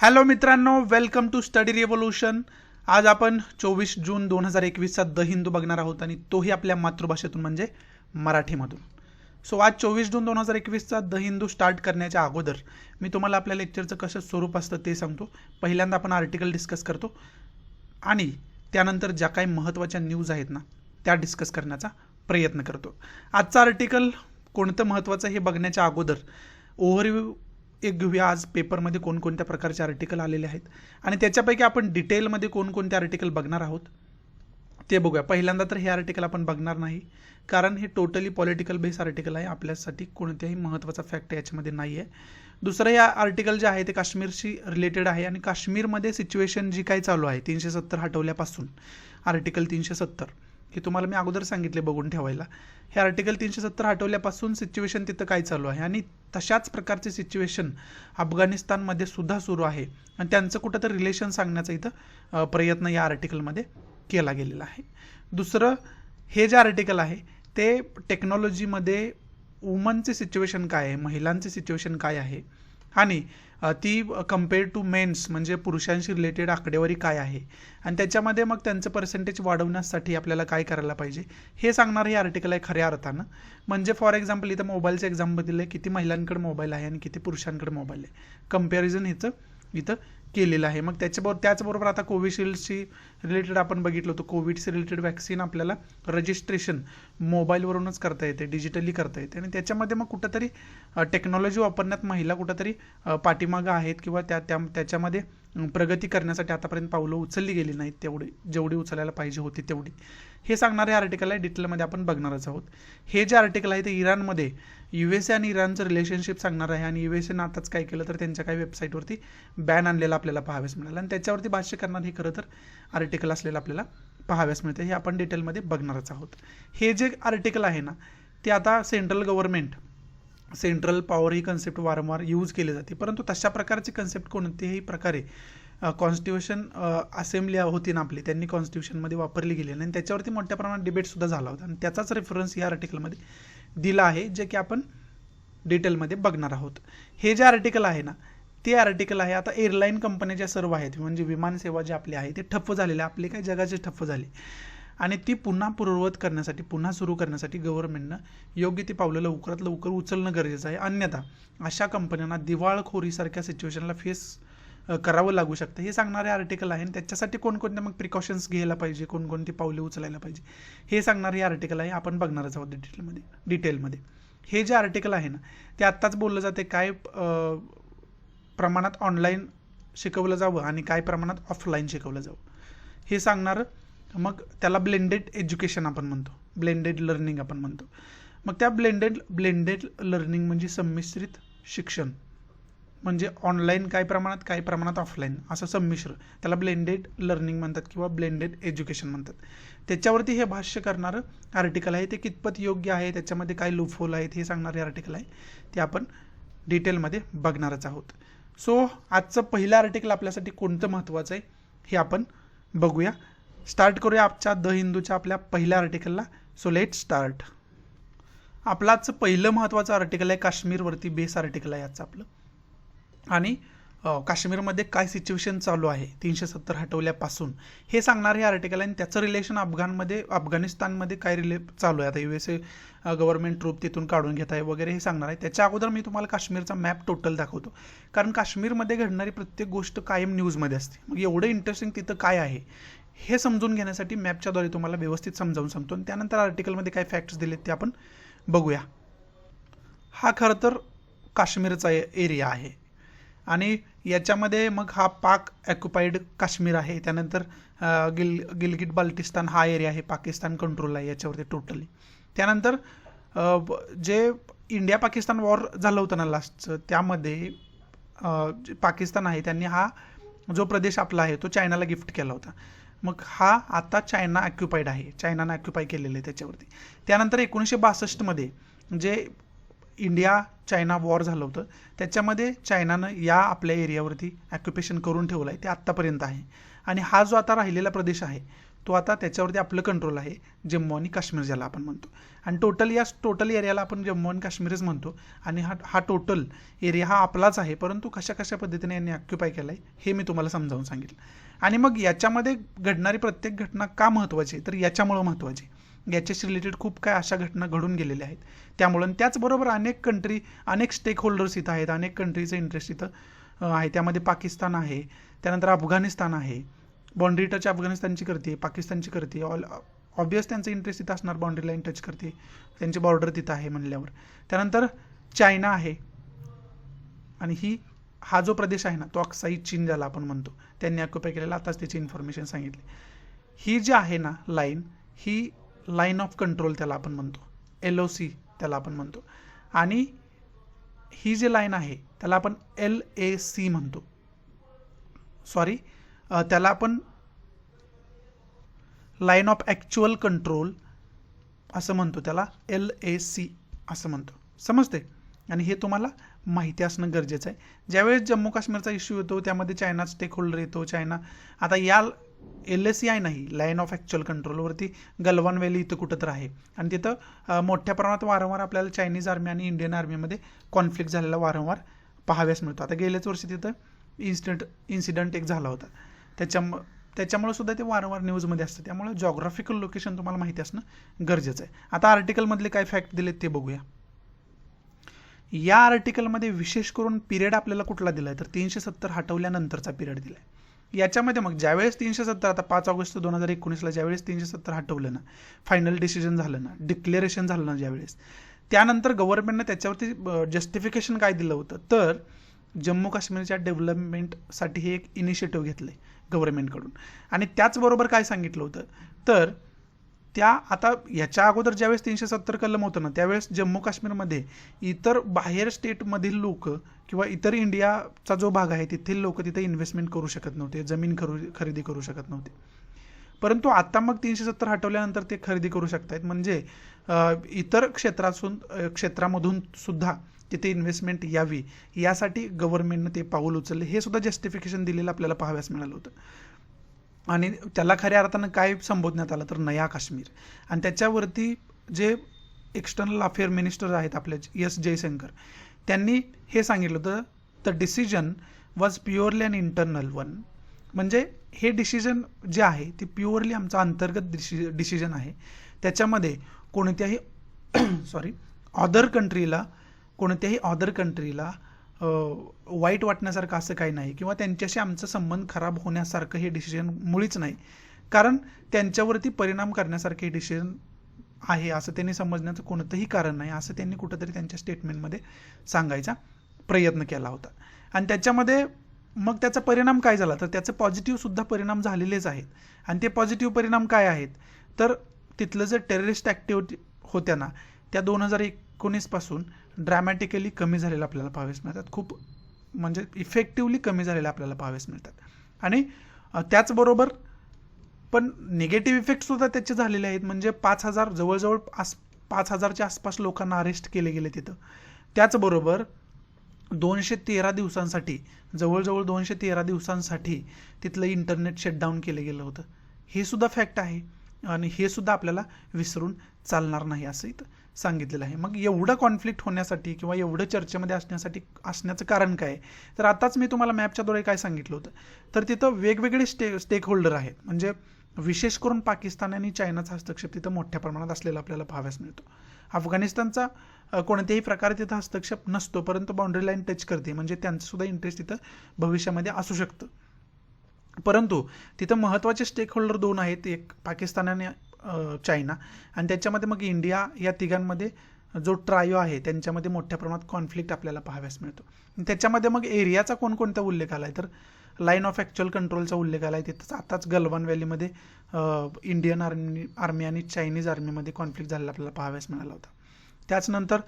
Hello मित्रांनो, welcome to study revolution. आज आपण 24 जून 2021चा द हिंदू बघणार आहोत आणि तोही आपल्या मातृभाषेतून म्हणजे मराठीमधून. सो आज 24 जून 2021चा द हिंदू स्टार्ट करण्याच्या अगोदर मी तुम्हाला आपल्या लेक्चरचं कसं स्वरूप असतं ते सांगतो. पहिल्यांदा आपण आर्टिकल डिस्कस करतो आणि त्यानंतर ज्या काही महत्त्वाच्या न्यूज आहेत ना त्या डिस्कस करण्याचा प्रयत्न करतो. आजचा आर्टिकल कोणतं महत्त्वाचं हे बघण्याच्या अगोदर ओव्हरव्ह्यू एक घेऊया. आज पेपरमध्ये कोणकोणत्या प्रकारचे आर्टिकल आलेले आहेत आणि त्याच्यापैकी आपण डिटेलमध्ये कोणकोणते आर्टिकल बघणार आहोत ते बघूया. पहिल्यांदा तर हे आर्टिकल आपण बघणार नाही, कारण हे टोटली पॉलिटिकल बेस आर्टिकल आहे. आपल्यासाठी कोणत्याही महत्त्वाचा फॅक्ट याच्यामध्ये नाही आहे. दुसरं या आर्टिकल जे आहे ते काश्मीरशी रिलेटेड आहे आणि काश्मीरमध्ये सिच्युएशन जी काही चालू आहे 370 हटवल्यापासून आर्टिकल 370 हे तुम्हाला मी अगोदर सांगितले बघून ठेवायला. हे आर्टिकल 370 हटवल्यापासून सिच्युएशन तिथं काय चालू आहे आणि तशाच प्रकारचे सिच्युएशन अफगाणिस्तानमध्ये सुद्धा सुरू आहे आणि त्यांचं कुठंतरी रिलेशन सांगण्याचा इथं प्रयत्न या आर्टिकलमध्ये केला गेलेला आहे. दुसरं हे जे आर्टिकल आहे ते टेक्नॉलॉजीमध्ये वुमनचे सिच्युएशन काय आहे, महिलांचे सिच्युएशन काय आहे आणि ती कम्पेअर टू मेन्स म्हणजे पुरुषांशी रिलेटेड आकडेवारी काय आहे आणि त्याच्यामध्ये मग त्यांचं पर्सेंटेज वाढवण्यासाठी आपल्याला काय करायला पाहिजे हे सांगणारं हे आर्टिकल आहे खऱ्या अर्थानं. म्हणजे फॉर एक्झाम्पल इथं मोबाईलचं एक्झाम्पल दिलं आहे, किती महिलांकडे मोबाईल आहे आणि किती पुरुषांकडे मोबाईल आहे, कम्पॅरिझन ह्याचं इथं केलेलं आहे. मग त्याचबरोबर आता कोविशिल्डशी रिलेटेड आपण बघितलं होतं. कोविडशी रिलेटेड वॅक्सिन आपल्याला रजिस्ट्रेशन मोबाईलवरूनच करता येते, डिजिटली करता येते आणि त्याच्यामध्ये मग कुठंतरी टेक्नॉलॉजी वापरण्यात महिला कुठंतरी पाठीमागं आहेत किंवा त्याच्यामध्ये प्रगती करण्यासाठी आतापर्यंत पावलं उचलली गेली नाहीत जेवढी उचलायला पाहिजे होती तेवढी. हे सांगणारे आर्टिकल आहे, डिटेलमध्ये आपण बघणारच आहोत. हे जे आर्टिकल आहे ते इराणमध्ये USA आणि इराणचं रिलेशनशिप सांगणार आहे आणि USAनं आताच काय केलं तर त्यांच्या काही वेबसाईटवरती बॅन आणलेला आपल्याला पाहाव्यास मिळालं आणि त्याच्यावरती भाष्य करणार हे खरं तर आर्टिकल असलेलं आपल्याला पाहाव्यास मिळतं. हे आपण डिटेलमध्ये बघणारच आहोत. हे जे आर्टिकल आहे ना ते आता सेंट्रल गव्हर्नमेंट सेंट्रल पॉवर ही कन्सेप्ट वारंवार यूज केली जाते, परंतु तशा प्रकारची कन्सेप्ट कोणत्याही प्रकारे कॉन्स्टिट्यूशन असेंब्ली होती ना आपली त्यांनी कॉन्स्टिट्यूशनमध्ये वापरली गेली आणि त्याच्यावरती मोठ्या प्रमाणात डिबेटसुद्धा झाला होता आणि त्याचाच रेफरन्स या आर्टिकलमध्ये दिला आहे जे की आपण डिटेलमध्ये बघणार आहोत. हे जे आर्टिकल आहे ना ते आर्टिकल आहे आता एअरलाईन कंपन्या ज्या सर्व आहेत म्हणजे विमानसेवा जी आपली आहे ते ठप्प झालेले, आपले काही जगाचे ठप्प झाले आणि ती पुन्हा पूर्ववत करण्यासाठी पुन्हा सुरू करण्यासाठी गव्हर्नमेंटनं योग्य ती पावलं लवकरात लवकर उचलणं गरजेचं आहे. अन्यथा अशा कंपन्यांना दिवाळखोरीसारख्या सिच्युएशनला फेस करावं लागू शकतं हे सांगणारे आर्टिकल आहे आणि त्याच्यासाठी कोणकोणते मग प्रिकॉशन्स घ्यायला पाहिजे, कोणकोणती पावले उचलायला पाहिजे हे सांगणारे हे आर्टिकल आहे. आपण बघणारच आहोत डिटेलमध्ये. हे जे आर्टिकल आहे ना ते आत्ताच बोललं जाते काय प्रमाणात ऑनलाईन शिकवलं जावं आणि काय प्रमाणात ऑफलाईन शिकवलं जावं हे सांगणारं. मग त्याला ब्लेंडेड एज्युकेशन आपण म्हणतो, ब्लेंडेड लर्निंग आपण म्हणतो. मग त्या ब्लेंडेड लर्निंग म्हणजे संमिश्रित शिक्षण म्हणजे ऑनलाईन काय प्रमाणात ऑफलाईन असं संमिश्र, त्याला ब्लेंडेड लर्निंग म्हणतात किंवा ब्लेंडेड एज्युकेशन म्हणतात. त्याच्यावरती हे भाष्य करणारं आर्टिकल आहे. ते कितपत योग्य आहे, त्याच्यामध्ये काय लूपहोल आहेत हे सांगणारे आर्टिकल आहे. ते आपण डिटेलमध्ये बघणारच आहोत. सो आजचं पहिलं आर्टिकल आपल्यासाठी कोणतं महत्त्वाचं आहे हे आपण बघूया. स्टार्ट करूया आजच्या द हिंदूच्या आपल्या पहिल्या आर्टिकलला. So let start. आपलं आजचं पहिलं महत्त्वाचं आर्टिकल आहे काश्मीरवरती बेस आर्टिकल आहे आजचं आपलं आणि काश्मीरमध्ये काय सिच्युएशन चालू आहे 370 हटवल्यापासून हे सांगणारे हे आर्टिकल आहे आणि त्याचं रिलेशन अफगाणिस्तानमध्ये काय चालू आहे. आता USA गव्हर्नमेंट ट्रूप तिथून काढून घेत आहे वगैरे हे सांगणार आहे. त्याच्या अगोदर मी तुम्हाला काश्मीरचा मॅप टोटल दाखवतो, कारण काश्मीरमध्ये घडणारी प्रत्येक गोष्ट कायम न्यूजमध्ये असते. मग एवढं इंटरेस्टिंग तिथं काय आहे हे समजून घेण्यासाठी मॅपच्याद्वारे तुम्हाला व्यवस्थित समजावून सांगतो आणि त्यानंतर आर्टिकलमध्ये काय फॅक्ट्स दिलेत ते आपण बघूया. हा खरं तर काश्मीरचा एरिया आहे आणि याच्यामध्ये मग हा पाक ऑक्युपाईड काश्मीर आहे. त्यानंतर गिलगिट बाल्टिस्तान हा एरिया आहे, पाकिस्तान कंट्रोल आहे याच्यावरती टोटली. त्यानंतर जे इंडिया पाकिस्तान वॉर झालं होतं ना लास्टचं त्यामध्ये पाकिस्तान आहे त्यांनी हा जो प्रदेश आपला आहे तो चायनाला गिफ्ट केला होता. मग हा आता चायना ऑक्युपाईड आहे, चायनानं ऑक्युपाय केलेलं आहे त्याच्यावरती. त्यानंतर 1962मध्ये जे इंडिया चायना वॉर झालं होतं त्याच्यामध्ये चायनानं या आपल्या एरियावरती ऑक्युपेशन करून ठेवलं आहे, ते आत्तापर्यंत आहे. आणि हा जो आता राहिलेला प्रदेश आहे तो आता त्याच्यावरती आपलं कंट्रोल आहे, जम्मू आणि काश्मीर ज्याला आपण म्हणतो. आणि टोटल एरियाला आपण जम्मू आणि काश्मीरच म्हणतो. आणि हा टोटल एरिया हा आपलाच आहे, परंतु कशा कशा पद्धतीने यांनी ऑक्युपाय केला आहे हे मी तुम्हाला समजावून सांगितलं. आणि मग याच्यामध्ये घडणारी प्रत्येक घटना का महत्त्वाची आहे, तर याच्यामुळं महत्त्वाची. याच्याशी रिलेटेड खूप काय अशा घटना घडून गेलेल्या आहेत त्यामुळं. त्याचबरोबर अनेक स्टेक होल्डर्स इथं आहेत, अनेक कंट्रीचं इंटरेस्ट इथं आहे. त्यामध्ये पाकिस्तान आहे, त्यानंतर अफगाणिस्तान आहे. बाउंड्री टच अफगाणिस्तानची करते, पाकिस्तानची करते. ऑब्वियस त्यांचं इंटरेस्ट इथं असणार, बाउंड्री लाईन टच करते, त्यांची बॉर्डर तिथं आहे म्हणल्यावर. त्यानंतर चायना आहे. आणि हा जो प्रदेश आहे ना, तो अक्साई चीन ज्याला आपण म्हणतो, त्यांनी ऑक्युपाय केलेला. आताच त्याची इन्फॉर्मेशन सांगितली. ही जी आहे ना line, he line of control त्याला आपण म्हणतो, LOC त्याला आपण म्हणतो. आणि ही जी लाईन आहे त्याला आपण LAC म्हणतो. सॉरी, त्याला आपण लाईन ऑफ ॲक्च्युअल कंट्रोल असं म्हणतो, त्याला LAC असं म्हणतो. समजते? आणि हे तुम्हाला माहिती असणं गरजेचं आहे. ज्यावेळेस जम्मू काश्मीरचा इश्यू येतो त्यामध्ये चायना स्टेक होल्डर येतो. चायना आता या LAC आहे नाही, लाईन ऑफ ॲक्च्युअल कंट्रोलवरती गलवान व्हॅली इथं कुठं तर आहे. आणि तिथं मोठ्या प्रमाणात वारंवार आपल्याला चायनीज आर्मी आणि इंडियन आर्मीमध्ये कॉन्फ्लिक्ट झालेला वारंवार पाहाव्यास मिळतो. आता गेल्याच वर्षी तिथं इन्सिडंट एक झाला होता. त्याच्यामुळे सुद्धा ते वारंवार न्यूजमध्ये असतं. त्यामुळे जॉग्राफिकल लोकेशन तुम्हाला माहिती असणं गरजेचं आहे. आता आर्टिकलमधले काय फॅक्ट दिलेत ते बघूया. या आर्टिकलमध्ये विशेष करून पिरियड आपल्याला कुठला दिलाय, तर 370 हटवल्यानंतरचा पिरियड दिलाय. याच्यामध्ये मग ज्यावेळेस 370, आता 5 ऑगस्ट 2019ला ज्यावेळेस 370 हटवलं ना, फायनल डिसिजन झालं ना, डिक्लेरेशन झालं ना ज्यावेळेस, त्यानंतर गव्हर्नमेंटने त्याच्यावरती जस्टिफिकेशन काय दिलं होतं, तर जम्मू काश्मीरच्या डेव्हलपमेंटसाठी हे एक इनिशिएटिव्ह घेतलंय गव्हर्नमेंटकडून. आणि त्याचबरोबर काय सांगितलं होतं, तर आता याच्या अगोदर ज्यावेळेस 370 कलम होतं ना, त्यावेळेस जम्मू काश्मीरमध्ये इतर बाहेर स्टेटमधील लोक किंवा इतर इंडियाचा जो भाग आहे तिथील लोक तिथे इन्व्हेस्टमेंट करू शकत नव्हते, जमीन खरेदी करू शकत नव्हते. परंतु आता मग 370 हटवल्यानंतर ते खरेदी करू शकतायत. म्हणजे इतर क्षेत्रामधून सुद्धा तिथे इन्व्हेस्टमेंट यावी यासाठी गव्हर्नमेंटनं ते पाऊल उचलले. हे सुद्धा जस्टिफिकेशन दिलेलं आपल्याला पाहाव्यास मिळालं होतं. आणि त्याला खऱ्या अर्थानं काय संबोधण्यात आलं, तर नया काश्मीर. आणि त्याच्यावरती जे एक्सटर्नल अफेअर मिनिस्टर आहेत आपले S जयशंकर, त्यांनी हे सांगितलं होतं, the decision was purely an internal one. म्हणजे हे डिसिजन जे आहे ते प्युअरली आमचा अंतर्गत डिसिजन आहे. त्याच्यामध्ये कोणत्याही कोणत्याही अदर कंट्रीला वाईट वाटण्यासारखं असं काही नाही, किंवा त्यांच्याशी आमचं संबंध खराब होण्यासारखं हे डिसिजन मुळीच नाही. कारण त्यांच्यावरती परिणाम करण्यासारखे हे डिसिजन आहे असं त्यांनी समजण्याचं कोणतंही कारण नाही, असं त्यांनी कुठंतरी त्यांच्या स्टेटमेंटमध्ये सांगायचा प्रयत्न केला होता. आणि त्याच्यामध्ये मग त्याचा परिणाम काय झाला, तर त्याचे पॉझिटिव्ह सुद्धा परिणाम झालेलेच आहेत. आणि ते पॉझिटिव्ह परिणाम काय आहेत, तर तिथलं जे टेररिस्ट ॲक्टिव्हिटी होत्या ना, त्या 2019 पासून ड्रॅमॅटिकली कमी झालेल्या आपल्याला पाहाव्यास मिळतात. खूप म्हणजे इफेक्टिव्हली कमी झालेल्या आपल्याला पाहाव्यास मिळतात. आणि त्याचबरोबर पण निगेटिव्ह इफेक्ट सुद्धा त्याचे झालेले आहेत. म्हणजे 5,000 जवळजवळ 5,000च्या आसपास लोकांना अरेस्ट केले गेले तिथं. त्याचबरोबर 213 दिवसांसाठी जवळजवळ 213 दिवसांसाठी तिथलं इंटरनेट शटडाऊन केलं गेलं होतं. हे सुद्धा फॅक्ट आहे आणि हे सुद्धा आपल्याला विसरून चालणार नाही असं इथं सांगितलेलं आहे. मग एवढं कॉन्फ्लिक्ट होण्यासाठी किंवा एवढं चर्चेमध्ये असण्याचं कारण काय, तर आताच मी तुम्हाला मॅपच्याद्वारे काय सांगितलं होतं, तर तिथं वेगवेगळे स्टेक होल्डर आहेत. म्हणजे विशेष करून पाकिस्तान आणि चायनाचा हस्तक्षेप तिथं मोठ्या प्रमाणात असलेला आपल्याला पाहाव्यास मिळतो. अफगाणिस्तानचा कोणत्याही प्रकारे तिथं हस्तक्षेप नसतो, परंतु बाउंड्री लाईन टच करते, म्हणजे त्यांचं सुद्धा इंटरेस्ट तिथं भविष्यामध्ये असू शकतं. परंतु तिथं महत्त्वाचे स्टेक होल्डर 2 आहेत, एक पाकिस्तान आणि चायना. आणि त्याच्यामध्ये मग इंडिया, या तिघांमध्ये जो ट्रायो आहे त्यांच्यामध्ये मोठ्या प्रमाणात कॉन्फ्लिक्ट आपल्याला पाहाव्यास मिळतो. त्याच्यामध्ये मग एरियाचा कोणकोणता उल्लेख आला आहे, तर लाईन ऑफ ॲक्च्युअल कंट्रोलचा उल्लेख आला आहे. तिथंच आताच गलवान व्हॅलीमध्ये इंडियन आर्मी आणि चायनीज आर्मीमध्ये कॉन्फ्लिक्ट झालेला आपल्याला पाहाव्यास मिळाला होता. त्याचनंतर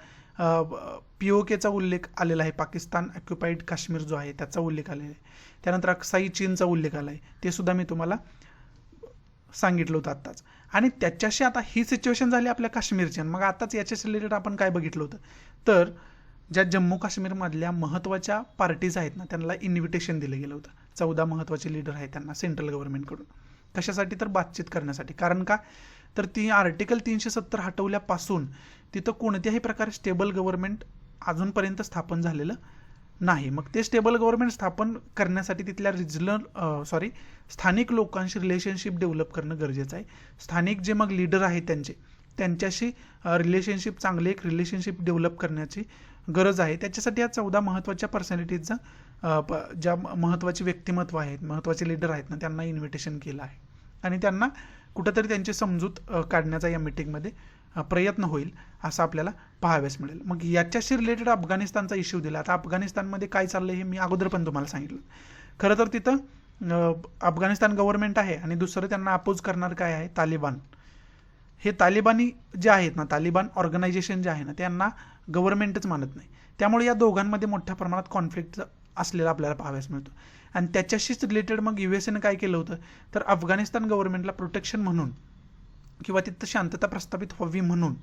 POKचा उल्लेख आलेला आहे, पाकिस्तान ऑक्युपाईड काश्मीर जो आहे त्याचा उल्लेख आलेला आहे. त्यानंतर अक्साई चीनचा उल्लेख आला आहे, ते सुद्धा मी तुम्हाला सांगितलं होतं आत्ताच. आणि त्याच्याशी आता ही सिच्युएशन झाली आपल्या काश्मीरची. आणि मग आताच याच्याशी रिलेटेड आपण काय बघितलं होतं, तर ज्या जम्मू काश्मीरमधल्या महत्त्वाच्या पार्टीज आहेत ना, त्यांना इन्व्हिटेशन दिलं गेलं होतं. 14 महत्त्वाचे लीडर आहेत त्यांना सेंट्रल गव्हर्नमेंटकडून. कशासाठी तर बातचीत करण्यासाठी. कारण का तर ती आर्टिकल 370 हटवल्यापासून तिथं कोणत्याही प्रकारे स्टेबल गव्हर्नमेंट अजूनपर्यंत स्थापन झालेलं नाही. मग ते स्टेबल गव्हर्नमेंट स्थापन करण्यासाठी तिथल्या स्थानिक लोकांशी रिलेशनशिप डेव्हलप करणं गरजेचं आहे. स्थानिक जे मग लीडर आहेत त्यांच्याशी चांगले एक रिलेशनशिप डेव्हलप करण्याची गरज आहे. त्याच्यासाठी या 14 महत्त्वाच्या पर्सनॅलिटीजचा ज्या महत्त्वाचे व्यक्तिमत्व आहेत, महत्त्वाचे लीडर आहेत ना, त्यांना इन्व्हिटेशन केलं आहे आणि त्यांना कुठंतरी त्यांची समजूत काढण्याचा या मीटिंगमध्ये प्रयत्न होईल असं आपल्याला पाहाव्यास मिळेल. मग याच्याशी रिलेटेड अफगाणिस्तानचा इश्यू दिला. आता अफगाणिस्तानमध्ये काय चाललंय हे मी अगोदर पण तुम्हाला सांगितलं. खरं तर तिथं अफगाणिस्तान गव्हर्नमेंट आहे आणि दुसरं त्यांना अपोज करणार काय आहे, तालिबान. हे तालिबानी जे आहेत ना, तालिबान ऑर्गनायझेशन जे आहे ना, त्यांना गव्हर्नमेंटच मानत नाही. त्यामुळे या दोघांमध्ये मोठ्या प्रमाणात कॉन्फ्लिक्ट असलेला आपल्याला पाहाव्यास मिळतो. आणि त्याच्याशीच रिलेटेड मग युएसएनं काय केलं होतं तर अफगाणिस्तान गव्हर्नमेंटला प्रोटेक्शन म्हणून किंवा तिथं शांतता प्रस्थापित व्हावी म्हणून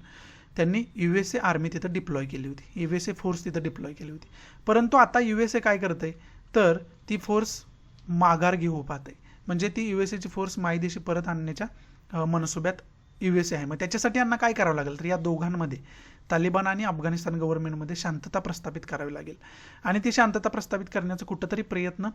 त्यांनी युएसए आर्मी तिथं डिप्लॉय केली होती, युएसए फोर्स तिथं डिप्लॉय केली होती. परंतु आता युएसए काय करते तर ती फोर्स माघार घेऊ पाहते. म्हणजे ती युएसएची फोर्स मायदेशी परत आणण्याच्या मनसुब्यात युएसए आहे. मग त्याच्यासाठी यांना काय करावं लागेल तर या दोघांमध्ये तालिबान आणि अफगाणिस्तान गव्हर्नमेंटमध्ये शांतता प्रस्थापित करावी लागेल. आणि ती शांतता प्रस्थापित करण्याचा कुठंतरी प्रयत्न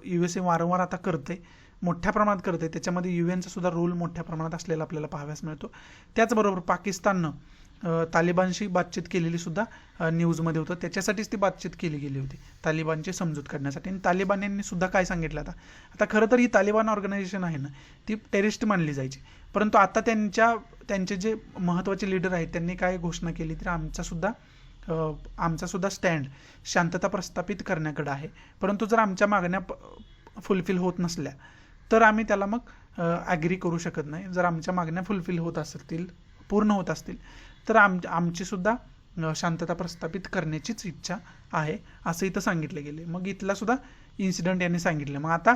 युएसए वारंवार आता करते, मोठ्या प्रमाणात करते. त्याच्यामध्ये युएनचा सुद्धा रोल मोठ्या प्रमाणात असलेला आपल्याला पाहाव्यास मिळतो. त्याचबरोबर पाकिस्ताननं तालिबानशी बातचीत केलेली सुद्धा न्यूजमध्ये होतं. त्याच्यासाठीच ती बातचीत केली गेली होती, तालिबानची समजूत काढण्यासाठी. आणि तालिबान यांनी सुद्धा काय सांगितलं आता खरं तर ही तालिबान ऑर्गनायझेशन आहे ना, ती टेररिस्ट मानली जायची. परंतु आता त्यांचे जे महत्त्वाचे लीडर आहेत त्यांनी काय घोषणा केली तर आमचा सुद्धा स्टँड शांतता प्रस्थापित करण्याकडे आहे. परंतु जर आमच्या मागण्या फुलफिल होत नसल्या तर आम्ही त्याला मग ॲग्री करू शकत नाही. जर आमच्या मागण्या फुलफिल होत असतील, पूर्ण होत असतील तर आमची सुद्धा शांतता प्रस्थापित करण्याचीच इच्छा आहे असं इथं सांगितलं गेले. मग इथला सुद्धा इन्सिडेंट यांनी सांगितलं. मग आता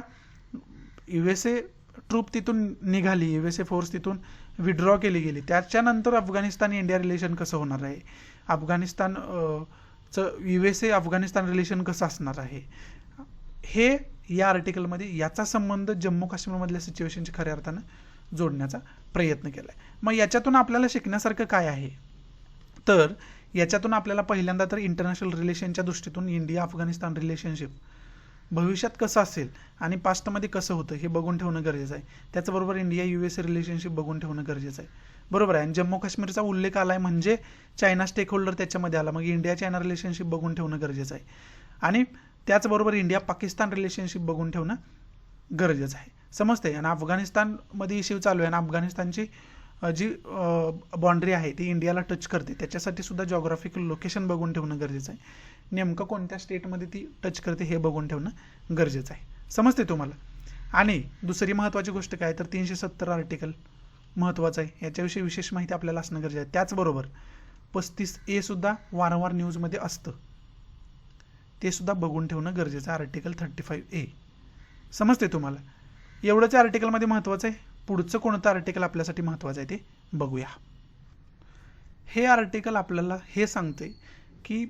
युएसए ट्रूप तिथून निघाली, युएसए फोर्स तिथून विड्रॉ केली गेली. त्याच्यानंतर अफगाणिस्तान इंडिया रिलेशन कसं होणार आहे, युएसए अफगाणिस्तान रिलेशन कसं असणार आहे, हे या आर्टिकलमध्ये याचा संबंध जम्मू काश्मीरमधल्या सिच्युएशनची खऱ्या अर्थानं जोडण्याचा प्रयत्न केला आहे. मग याच्यातून आपल्याला शिकण्यासारखं काय आहे तर याच्यातून आपल्याला पहिल्यांदा तर इंटरनॅशनल रिलेशनच्या दृष्टीतून इंडिया अफगाणिस्तान रिलेशनशिप भविष्यात कसं असेल आणि पास्टमध्ये कसं होतं हे बघून ठेवणं गरजेचं आहे. त्याचबरोबर इंडिया युएसए रिलेशनशिप बघून ठेवणं गरजेचं आहे. बरोबर आहे. आणि जम्मू काश्मीरचा उल्लेख आला आहे म्हणजे चायना स्टेक होल्डर त्याच्यामध्ये आला, मग इंडिया चायना रिलेशनशिप बघून ठेवणं गरजेचं आहे. आणि त्याचबरोबर इंडिया पाकिस्तान रिलेशनशिप बघून ठेवणं गरजेचं आहे. समजते. आणि अफगाणिस्तानमध्ये इश्यू चालू आहे आणि अफगाणिस्तानची जी बाउंड्री आहे ती इंडियाला टच करते, त्याच्यासाठी सुद्धा जॉग्राफिकल लोकेशन बघून ठेवणं गरजेचं आहे. नेमकं कोणत्या स्टेटमध्ये ती टच करते हे बघून ठेवणं गरजेचं आहे. समजते तुम्हाला. आणि दुसरी महत्त्वाची गोष्ट काय तर 370 आर्टिकल महत्त्वाचं आहे, याच्याविषयी विशेष माहिती आपल्याला असणं गरजेचं आहे. त्याचबरोबर 35A सुद्धा वारंवार न्यूजमध्ये असतं, ते सुद्धा बघून ठेवणं गरजेचं आहे. आर्टिकल 35A समजते तुम्हाला. एवढंच आर्टिकलमध्ये महत्त्वाचं आहे. पुढचं कोणतं आर्टिकल आपल्यासाठी महत्त्वाचं आहे ते बघूया. हे आर्टिकल आपल्याला हे सांगते की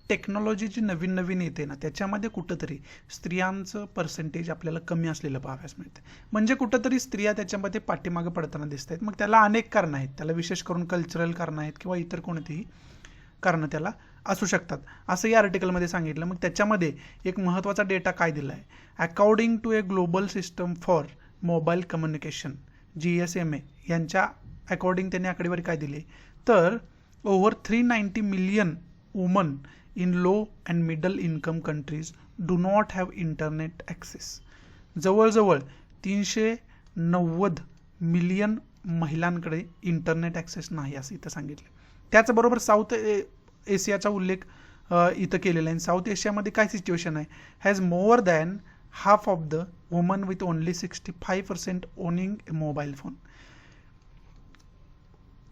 टेक्नॉलॉजी जी नवीन येते ना त्याच्यामध्ये कुठंतरी स्त्रियांचं पर्सेंटेज आपल्याला कमी असलेलं पाहाव्यास मिळतं. म्हणजे कुठंतरी स्त्रिया त्याच्यामध्ये पाठीमागे पडताना दिसत आहेत. मग त्याला अनेक कारणं आहेत, त्याला विशेष करून कल्चरल कारणं आहेत किंवा इतर कोणतीही कारणं त्याला असू शकतात असं या आर्टिकलमध्ये सांगितलं. मग त्याच्यामध्ये एक महत्त्वाचा डेटा काय दिला आहे, according to a global system for mobile communication GSMA यांच्या अकॉर्डिंग त्यांनी आकडेवारी काय दिली तर over 390 million women in low and middle income countries do not have internet access. जवळजवळ 390 मिलियन महिलांकडे इंटरनेट ॲक्सेस नाही असं इथं सांगितलं. त्याचबरोबर साऊथ एशियाचा उल्लेख इथं केलेला आहे. साऊथ एशियामध्ये काय सिच्युएशन आहे, has more than half of the women with only 65% owning a mobile phone.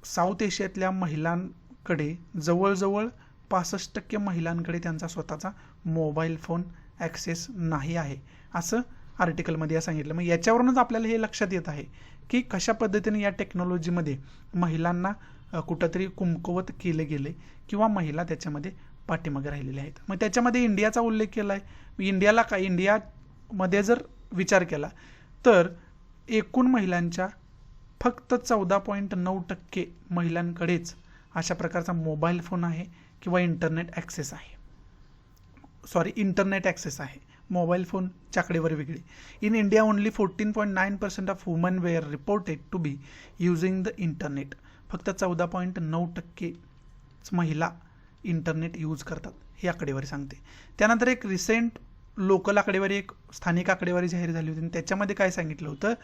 South एशियातल्या महिलांकडे जवळजवळ 65% महिलांकडे त्यांचा स्वतःचा मोबाईल फोन ॲक्सेस नाही आहे असं आर्टिकलमध्ये सांगितलं. मग याच्यावरूनच आपल्याला हे लक्षात येत आहे की कशा पद्धतीने या टेक्नॉलॉजीमध्ये महिलांना कुठंतरी कुमकुवत केले गेले किंवा महिला त्याच्यामध्ये पाठीमागे राहिलेल्या आहेत. मग त्याच्यामध्ये इंडियाचा उल्लेख केला आहे. इंडियामध्ये जर विचार केला तर एकूण महिलांच्या फक्त 14.9% महिलांकडेच अशा प्रकारचा मोबाईल फोन आहे किंवा इंटरनेट ॲक्सेस आहे. इंटरनेट ॲक्सेस आहे. मोबाईल फोनच्या आकडेवारी वेगळी. In India only 14.9% of women were reported to be using the internet. फक्त 14.9% महिला इंटरनेट यूज करतात, ही आकडेवारी सांगते. त्यानंतर एक रिसेंट लोकल आकडेवारी, एक स्थानिक आकडेवारी जाहीर झाली होती आणि त्याच्यामध्ये काय सांगितलं होतं,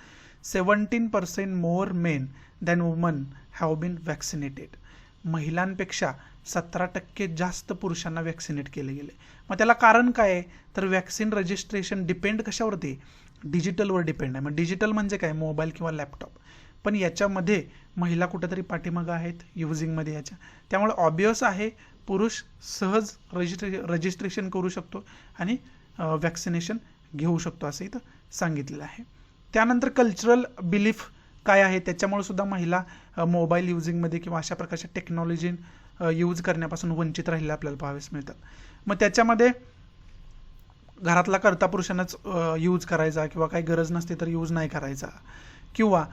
17% more men than women have been vaccinated. महिलांपेक्षा 17% जास्त पुरुषांना वॅक्सिनेट केले गेले. मग त्याला कारण काय आहे, तर वॅक्सिन रजिस्ट्रेशन डिपेंड कशावरती, डिजिटलवर डिपेंड आहे. मग डिजिटल म्हणजे काय, मोबाईल किंवा लॅपटॉप. पण याच्यामध्ये महिला कुठेतरी पाठीमागं आहेत युजिंगमध्ये याच्या. त्यामुळे ऑब्वियस आहे पुरुष सहज रजिस्ट्रेशन करू शकतो आणि वॅक्सिनेशन घेऊ शकतो असं इथं सांगितलेलं आहे. त्यानंतर कल्चरल बिलीफ काय आहे, त्याच्यामुळे सुद्धा महिला मोबाईल युजिंगमध्ये किंवा अशा प्रकारच्या टेक्नॉलॉजी यूज करण्यापासून वंचित राहिलेल्या आपल्याला पाहाव्यास मिळतात. मग त्याच्यामध्ये घरातला कर्ता पुरुषांनाच यूज करायचा किंवा काही गरज नसते तर यूज नाही करायचा, किंवा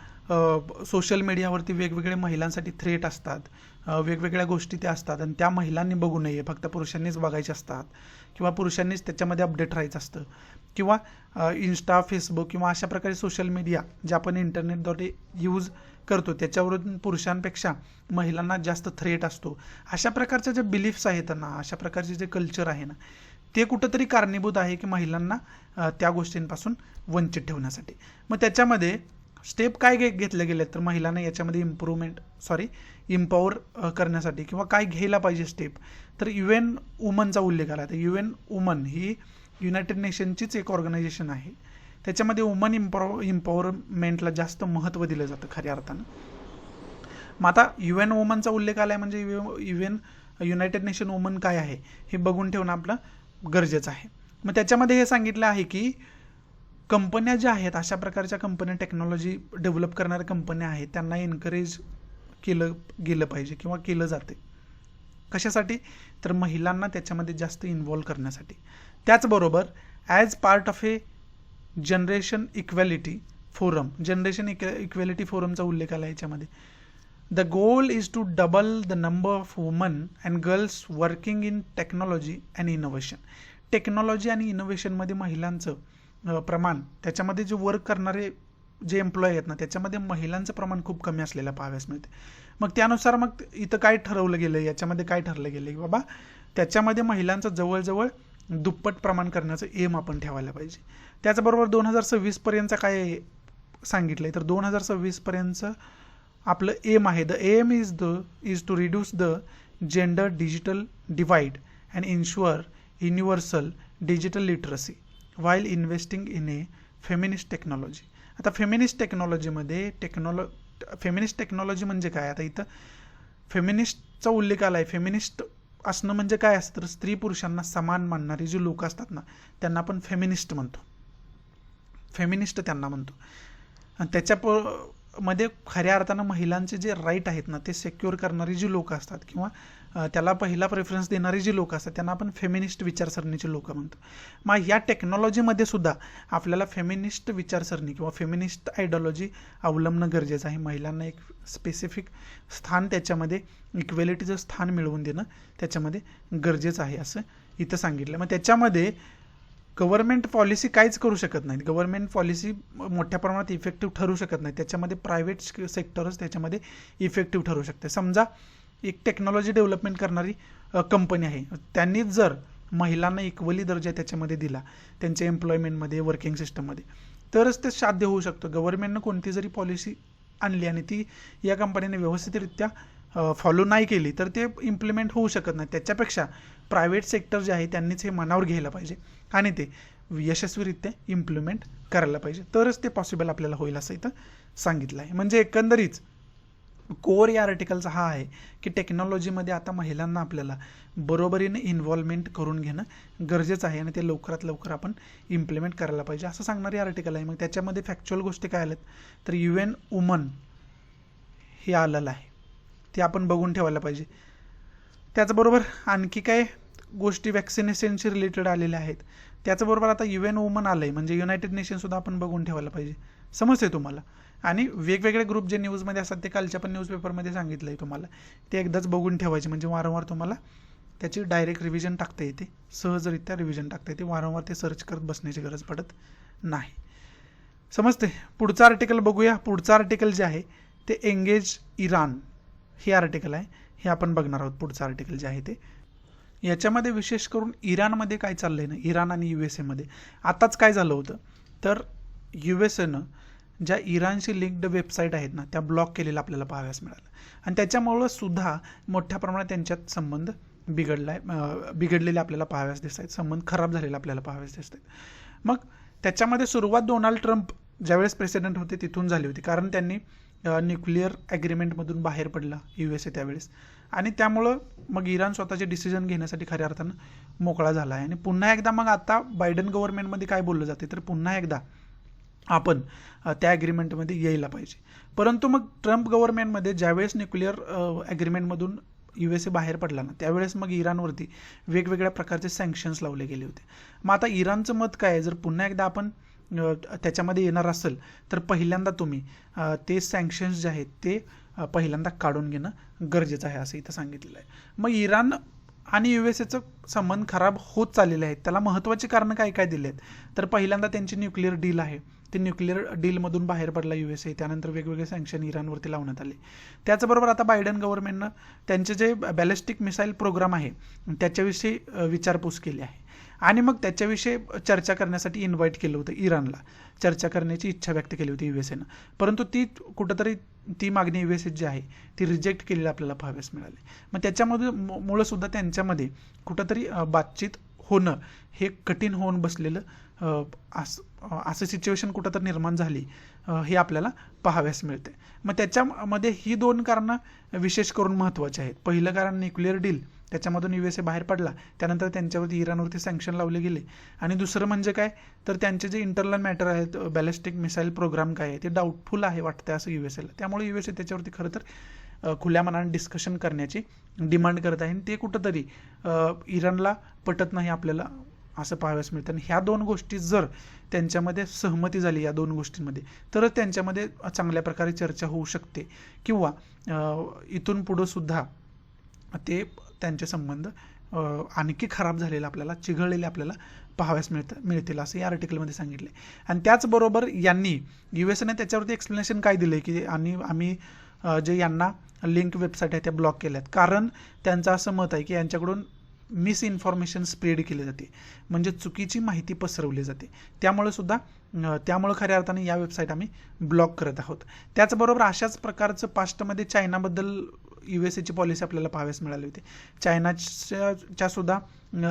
सोशल मीडियावरती वेगवेगळे महिलांसाठी थ्रेट असतात, वेगवेगळ्या गोष्टी त्या असतात आणि त्या महिलांनी बघू नये, फक्त पुरुषांनीच बघायचे असतात किंवा पुरुषांनीच त्याच्यामध्ये अपडेट राहायचं असतं, किंवा इन्स्टा, फेसबुक किंवा अशा प्रकारे सोशल मीडिया जे आपण इंटरनेटद्वारे यूज करतो त्याच्यावरून पुरुषांपेक्षा महिलांना जास्त थ्रेट असतो. अशा प्रकारचे जे बिलीफ्स आहेत ना, अशा प्रकारचे जे कल्चर आहे ना, ते कुठंतरी कारणीभूत आहे की महिलांना त्या गोष्टींपासून वंचित ठेवण्यासाठी. मग त्याच्यामध्ये स्टेप काय घेतले गेले, तर महिलांना याच्यामध्ये इम्पॉवर करण्यासाठी किंवा काय घ्यायला पाहिजे स्टेप, तर UN वुमनचा उल्लेख आला. तर UN वुमन ही युनायटेड नेशनचीच एक ऑर्गनायझेशन आहे. त्याच्यामध्ये वुमन इम्पॉवरमेंटला जास्त महत्त्व दिलं जातं खऱ्या अर्थानं. मग आता UN वुमनचा उल्लेख आला आहे म्हणजे युनायटेड नेशन वुमन काय आहे हे बघून ठेवणं आपलं गरजेचं आहे. मग त्याच्यामध्ये हे सांगितलं आहे की कंपन्या ज्या आहेत, अशा प्रकारच्या कंपन्या, टेक्नॉलॉजी डेव्हलप करणाऱ्या कंपन्या आहेत, त्यांना एनकरेज केलं गेलं पाहिजे किंवा केलं जाते. कशासाठी, तर महिलांना त्याच्यामध्ये जास्त इन्व्हॉल्व करण्यासाठी. त्याचबरोबर as part of a generation equality फोरमचा उल्लेख आला याच्यामध्ये. The goal is to double the number of women and girls working in technology and innovation. Technology आणि इनोव्हेशनमध्ये महिलांचं प्रमाण, त्याच्यामध्ये जे वर्क करणारे जे एम्प्लॉय आहेत ना, त्याच्यामध्ये महिलांचं प्रमाण खूप कमी असलेलं पाहाव्यास मिळते. मग त्यानुसार मग इथं काय ठरवलं गेलं, याच्यामध्ये काय ठरलं गेलं की बाबा त्याच्यामध्ये महिलांचं जवळजवळ दुप्पट प्रमाण करण्याचं एम आपण ठेवायला पाहिजे. त्याचबरोबर 2026 पर्यंत काय सांगितलंय, तर 2026 पर्यंत आपलं एम आहे, the aim is to reduce the gender digital divide and ensure universal digital literacy while investing in a feminist technology. आता फेमिनिस्ट टेक्नॉलॉजीमध्ये फेमिनिस्ट टेक्नॉलॉजी म्हणजे काय, आता इथं फेमिनिस्टचा उल्लेख आला आहे. फेमिनिस्ट असणं म्हणजे काय असतं, तर स्त्री पुरुषांना समान मानणारी जी लोक असतात ना, त्यांना आपण फेमिनिस्ट म्हणतो. फेमिनिस्ट त्यांना म्हणतो. आणि त्याच्यामध्ये खऱ्या अर्थानं महिलांचे जे राईट आहेत ना, ते सेक्युअर करणारी जी लोक असतात किंवा त्याला पहिला प्रेफरन्स देणारी जी लोक असतात त्यांना आपण फेमिनिस्ट विचारसरणीची लोक म्हणतो. मग या टेक्नॉलॉजीमध्ये सुद्धा आपल्याला फेमिनिस्ट विचारसरणी किंवा फेमिनिस्ट आयडिओलॉजी अवलंबणं गरजेचं आहे. महिलांना एक स्पेसिफिक स्थान, त्याच्यामध्ये इक्वेलिटीचं स्थान मिळवून देणं त्याच्यामध्ये गरजेचं आहे असं इथं सांगितलं. मग त्याच्यामध्ये गव्हर्नमेंट पॉलिसी काहीच करू शकत नाहीत. गव्हर्नमेंट पॉलिसी मोठ्या प्रमाणात इफेक्टिव्ह ठरू शकत नाही. त्याच्यामध्ये प्रायव्हेट सेक्टरच त्याच्यामध्ये इफेक्टिव्ह ठरू शकते. समजा एक टेक्नॉलॉजी डेव्हलपमेंट करणारी कंपनी आहे, त्यांनीच जर महिलांना इक्वली दर्जा त्याच्यामध्ये दिला त्यांच्या एम्प्लॉयमेंटमध्ये, वर्किंग सिस्टममध्ये, तरच ते साध्य होऊ शकतं. गव्हर्नमेंटनं कोणती जरी पॉलिसी आणली आणि ती या कंपनीने व्यवस्थितरित्या फॉलो नाही केली तर ते इम्प्लिमेंट होऊ शकत नाही. त्याच्यापेक्षा प्रायव्हेट सेक्टर जे आहे त्यांनीच हे मनावर घ्यायला पाहिजे आणि ते यशस्वीरित्या इम्प्लिमेंट करायला पाहिजे, तरच ते पॉसिबल आपल्याला होईल असं इथं सांगितलं आहे. म्हणजे एकंदरीत कोर या आर्टिकलचा हा आहे की टेक्नॉलॉजीमध्ये आता महिलांना आपल्याला बरोबरीने इन्व्हॉल्वमेंट करून घेणं गरजेचं आहे आणि ते लवकरात लवकर आपण इम्प्लिमेंट करायला पाहिजे असं सांगणारी आर्टिकल आहे. मग त्याच्यामध्ये फॅक्च्युअल गोष्टी काय आल्यात, तर UN वुमन हे आलेलं आहे, ते आपण बघून ठेवायला पाहिजे. त्याचबरोबर आणखी काय गोष्टी वॅक्सिनेशनशी रिलेटेड आलेल्या आहेत, त्याचबरोबर आता UN वुमन आलंय, म्हणजे युनायटेड नेशन सुद्धा आपण बघून ठेवायला पाहिजे. समजते तुम्हाला? आणि वेगवेगळे ग्रुप जे न्यूजमध्ये असतात ते कालच्या पण न्यूजपेपरमध्ये सांगितलंय तुम्हाला, ते एकदाच बघून ठेवायचे, म्हणजे वारंवार तुम्हाला त्याची डायरेक्ट रिव्हिजन टाकता येते, सहजरित्या रिव्हिजन टाकता येते, वारंवार ते सर्च करत बसण्याची गरज पडत नाही. समजते? पुढचं आर्टिकल बघूया. पुढचं आर्टिकल जे आहे ते एंगेज इराण हे आर्टिकल आहे, हे आपण बघणार आहोत. पुढचं आर्टिकल जे आहे ते याच्यामध्ये विशेष करून इराणमध्ये काय चाललंय ना, इराण आणि USA मध्ये आताच काय झालं होतं, तर USAनं ज्या इराणशी लिंक्ड वेबसाईट आहेत ना त्या ब्लॉक केलेल्या आपल्याला पाहाव्यास मिळालं, आणि त्याच्यामुळं सुद्धा मोठ्या प्रमाणात त्यांच्यात संबंध बिघडलेले आपल्याला पाहाव्यास दिसत आहेत, संबंध खराब झालेले आपल्याला पाहाव्यास दिसत आहेत. मग त्याच्यामध्ये सुरुवात डोनाल्ड ट्रम्प ज्यावेळेस प्रेसिडेंट होते तिथून झाली होती, कारण त्यांनी न्यूक्लिअर ॲग्रीमेंटमधून बाहेर पडला USA त्यावेळेस, आणि त्यामुळं मग इराण स्वतःचे डिसिजन घेण्यासाठी खऱ्या अर्थानं मोकळा झाला आहे. आणि पुन्हा एकदा मग आता बायडन गव्हर्नमेंटमध्ये काय बोललं जाते, तर पुन्हा एकदा आपण त्या ॲग्रीमेंटमध्ये यायला पाहिजे. परंतु मग ट्रम्प गव्हर्नमेंटमध्ये ज्यावेळेस न्यूक्लिअर ॲग्रीमेंटमधून USA बाहेर पडला ना, त्यावेळेस मग इराणवरती वेगवेगळ्या प्रकारचे सँक्शन्स लावले गेले होते. मग आता इराणचं मत काय आहे, जर पुन्हा एकदा आपण त्याच्यामध्ये येणार असेल तर पहिल्यांदा तुम्ही ते सँक्शन्स जे आहेत ते पहिल्यांदा काढून घेणं गरजेचं आहे, असं इथं सांगितलेलं आहे. मग इराण आणि USAचं संबंध खराब होत चाललेले आहेत, त्याला महत्त्वाची कारणं काय काय दिले आहेत, तर पहिल्यांदा त्यांची न्यूक्लिअर डील आहे, ते न्यूक्लिअर डीलमधून बाहेर पडला USA, त्यानंतर वेगवेगळे सँक्शन इराणवरती लावण्यात आले. त्याचबरोबर आता बायडन गव्हर्नमेंटनं त्यांचे जे बॅलिस्टिक मिसाईल प्रोग्राम आहे त्याच्याविषयी विचारपूस केली आहे, आणि मग त्याच्याविषयी चर्चा करण्यासाठी इन्व्हाइट केलं होतं इराणला, चर्चा करण्याची इच्छा व्यक्त केली होती USAनं, परंतु ती कुठंतरी ती मागणी USA जी आहे ती रिजेक्ट केलेली आपल्याला पाहाव्यास मिळाली. मग त्याच्यामध्ये मुळे सुद्धा त्यांच्यामध्ये कुठंतरी बातचीत होणं हे कठीण होऊन बसलेलं असं सिच्युएशन कुठं तर निर्माण झाली हे आपल्याला पाहाव्यास मिळते. मग त्याच्यामध्ये ही दोन कारणं विशेष करून महत्त्वाची आहेत. पहिलं कारण न्यूक्लिअर डील, त्याच्यामधून USA बाहेर पडला, त्यानंतर त्यांच्यावरती इराणवरती सँक्शन लावले गेले, आणि दुसरं म्हणजे काय तर त्यांचे जे इंटरनल मॅटर आहेत, बॅलिस्टिक मिसाईल प्रोग्राम काय आहे ते डाऊटफुल आहे वाटतं असं USAला, त्यामुळे USA त्याच्यावरती खरं तर खुल्या मनाने डिस्कशन करण्याची डिमांड करत आहे, आणि ते कुठंतरी इराणला पटत नाही आपल्याला असं पाहाव्यास मिळतं. आणि ह्या दोन गोष्टी जर त्यांच्यामध्ये सहमती झाली या दोन गोष्टींमध्ये, तरच त्यांच्यामध्ये चांगल्या प्रकारे चर्चा होऊ शकते, किंवा इथून पुढं सुद्धा ते त्यांचे संबंध आणखी खराब झालेले आपल्याला, चिघळलेले आपल्याला पाहाव्यास मिळतील असं या आर्टिकलमध्ये सांगितलं. आणि त्याचबरोबर यांनी USAने त्याच्यावरती एक्सप्लेनेशन काय दिलं की आम्ही जे यांना लिंक वेबसाईट आहे त्या ब्लॉक केल्यात, कारण त्यांचं असं मत आहे की यांच्याकडून मिस इन्फॉर्मेशन स्प्रेड केली जाते, म्हणजे चुकीची माहिती पसरवली जाते, त्यामुळे खऱ्या अर्थाने या वेबसाईट आम्ही ब्लॉक करत आहोत. त्याचबरोबर अशाच प्रकारचं पास्टमध्ये चायनाबद्दल USAची पॉलिसी आपल्याला पाहाव्यास मिळाली होती. चायनाच्या सुद्धा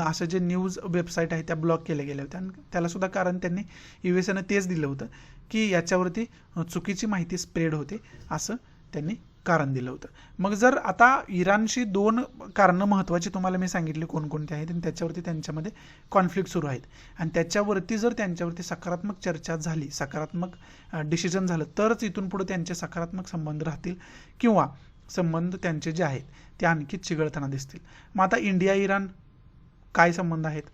असं जे न्यूज वेबसाईट आहे त्या ब्लॉक केल्या गेल्या होत्या, आणि त्याला सुद्धा कारण त्यांनी USAनं तेच दिलं होतं की याच्यावरती चुकीची माहिती स्प्रेड होते असं त्यांनी कारण दिलं होतं. मग जर आता इराणशी दोन कारणं महत्त्वाची तुम्हाला मी सांगितली कोणकोणती आहेत, आणि त्याच्यावरती त्यांच्यामध्ये कॉन्फ्लिक्ट सुरू आहेत, आणि त्याच्यावरती जर त्यांच्यावरती सकारात्मक चर्चा झाली, सकारात्मक डिसिजन झालं, तरच इथून पुढे त्यांचे सकारात्मक संबंध राहतील, किंवा संबंध त्यांचे जे आहेत ते आणखी चिघळताना दिसतील. मग आता इंडिया इराण काय संबंध आहेत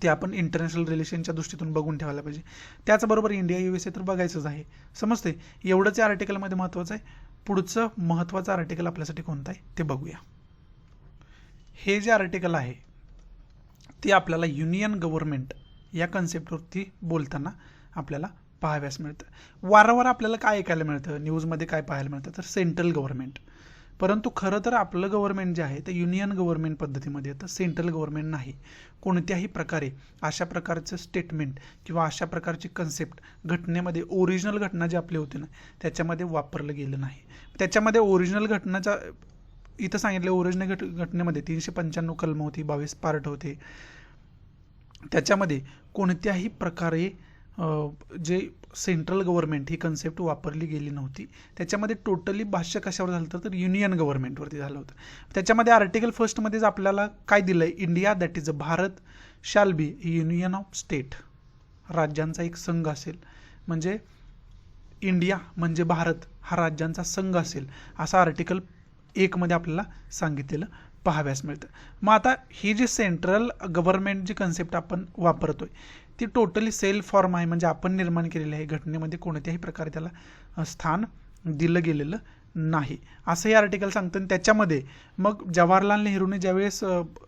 ते आपण इंटरनॅशनल रिलेशनच्या दृष्टीतून बघून ठेवायला पाहिजे. त्याचबरोबर इंडिया USA तर बघायचंच आहे, समजते? एवढंच या आर्टिकलमध्ये महत्त्वाचं आहे. पुढचं महत्त्वाचं आर्टिकल आपल्यासाठी कोणतं आहे ते बघूया. हे जे आर्टिकल आहे ते आपल्याला युनियन गव्हर्नमेंट या कन्सेप्टवरती बोलताना आपल्याला पाहाव्यास मिळतं. वारंवार आपल्याला काय ऐकायला मिळतं, न्यूजमध्ये काय पाहायला मिळतं, तर सेंट्रल गव्हर्नमेंट. परंतु खरं तर आपलं गव्हर्नमेंट जे आहे ते युनियन गव्हर्नमेंट पद्धतीमध्ये येतं, सेंट्रल गव्हर्नमेंट नाही. कोणत्याही प्रकारे अशा प्रकारचं स्टेटमेंट किंवा अशा प्रकारची कन्सेप्ट घटनेमध्ये ओरिजिनल घटना जी आपली होती ना त्याच्यामध्ये वापरलं गेलं नाही. त्याच्यामध्ये ओरिजिनल घटनाचा इथं सांगितलं, ओरिजिनल घटनेमध्ये 395 कलम होती, 22 पार्ट होते. त्याच्यामध्ये कोणत्याही प्रकारे जे सेंट्रल गव्हर्नमेंट ही कन्सेप्ट वापरली गेली नव्हती. त्याच्यामध्ये टोटली भाष्य कशावर झालं होतं तर युनियन गव्हर्नमेंटवरती झालं होतं. त्याच्यामध्ये आर्टिकल फर्स्टमध्येच आपल्याला काय दिलंय, India that is a Bharat shall be union of state, राज्यांचा एक संघ असेल, म्हणजे इंडिया म्हणजे भारत हा राज्यांचा संघ असेल असं आर्टिकल 1 मध्ये आपल्याला सांगितलेलं पाहाव्यास मिळतं. मग आता ही जी सेंट्रल गव्हर्नमेंट जी कन्सेप्ट आपण वापरतोय ती टोटली सेल्फ फॉर्म आहे, म्हणजे आपण निर्माण केलेली आहे. घटनेमध्ये कोणत्याही प्रकारे त्याला स्थान दिलं गेलेलं नाही असं हे आर्टिकल सांगतं. आणि त्याच्यामध्ये मग जवाहरलाल नेहरूने ज्यावेळेस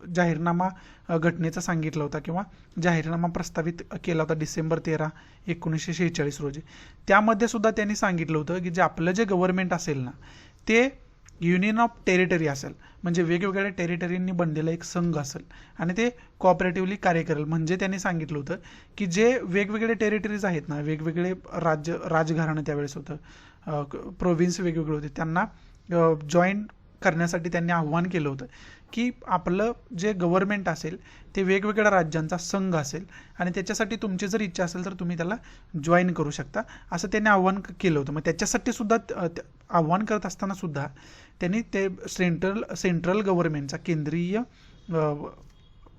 जाहीरनामा घटनेचा सांगितला होता किंवा जाहीरनामा प्रस्तावित केला होता डिसेंबर 13, 1946 रोजी, त्यामध्ये सुद्धा त्यांनी सांगितलं होतं की जे आपलं जे गव्हर्नमेंट असेल ना ते युनियन ऑफ टेरिटरी असेल, म्हणजे वेगवेगळ्या टेरिटरींनी बनलेला एक संघ असेल आणि ते कोऑपरेटिव्हली कार्य करेल. म्हणजे त्यांनी सांगितलं होतं की जे वेगवेगळे टेरिटरीज आहेत ना, वेगवेगळे राजघराणं त्यावेळेस होतं, प्रोव्हिन्स वेगवेगळे होते, त्यांना जॉईन करण्यासाठी त्यांनी आव्हान केलं होतं की आपलं जे गव्हर्नमेंट असेल ते वेगवेगळ्या राज्यांचा संघ असेल आणि त्याच्यासाठी तुमची जर इच्छा असेल तर तुम्ही त्याला जॉईन करू शकता असं त्यांनी आव्हान केलं होतं. मग त्याच्यासाठी सुद्धा आव्हान करत असताना सुद्धा त्यांनी ते सेंट्रल गव्हर्नमेंटचा, केंद्रीय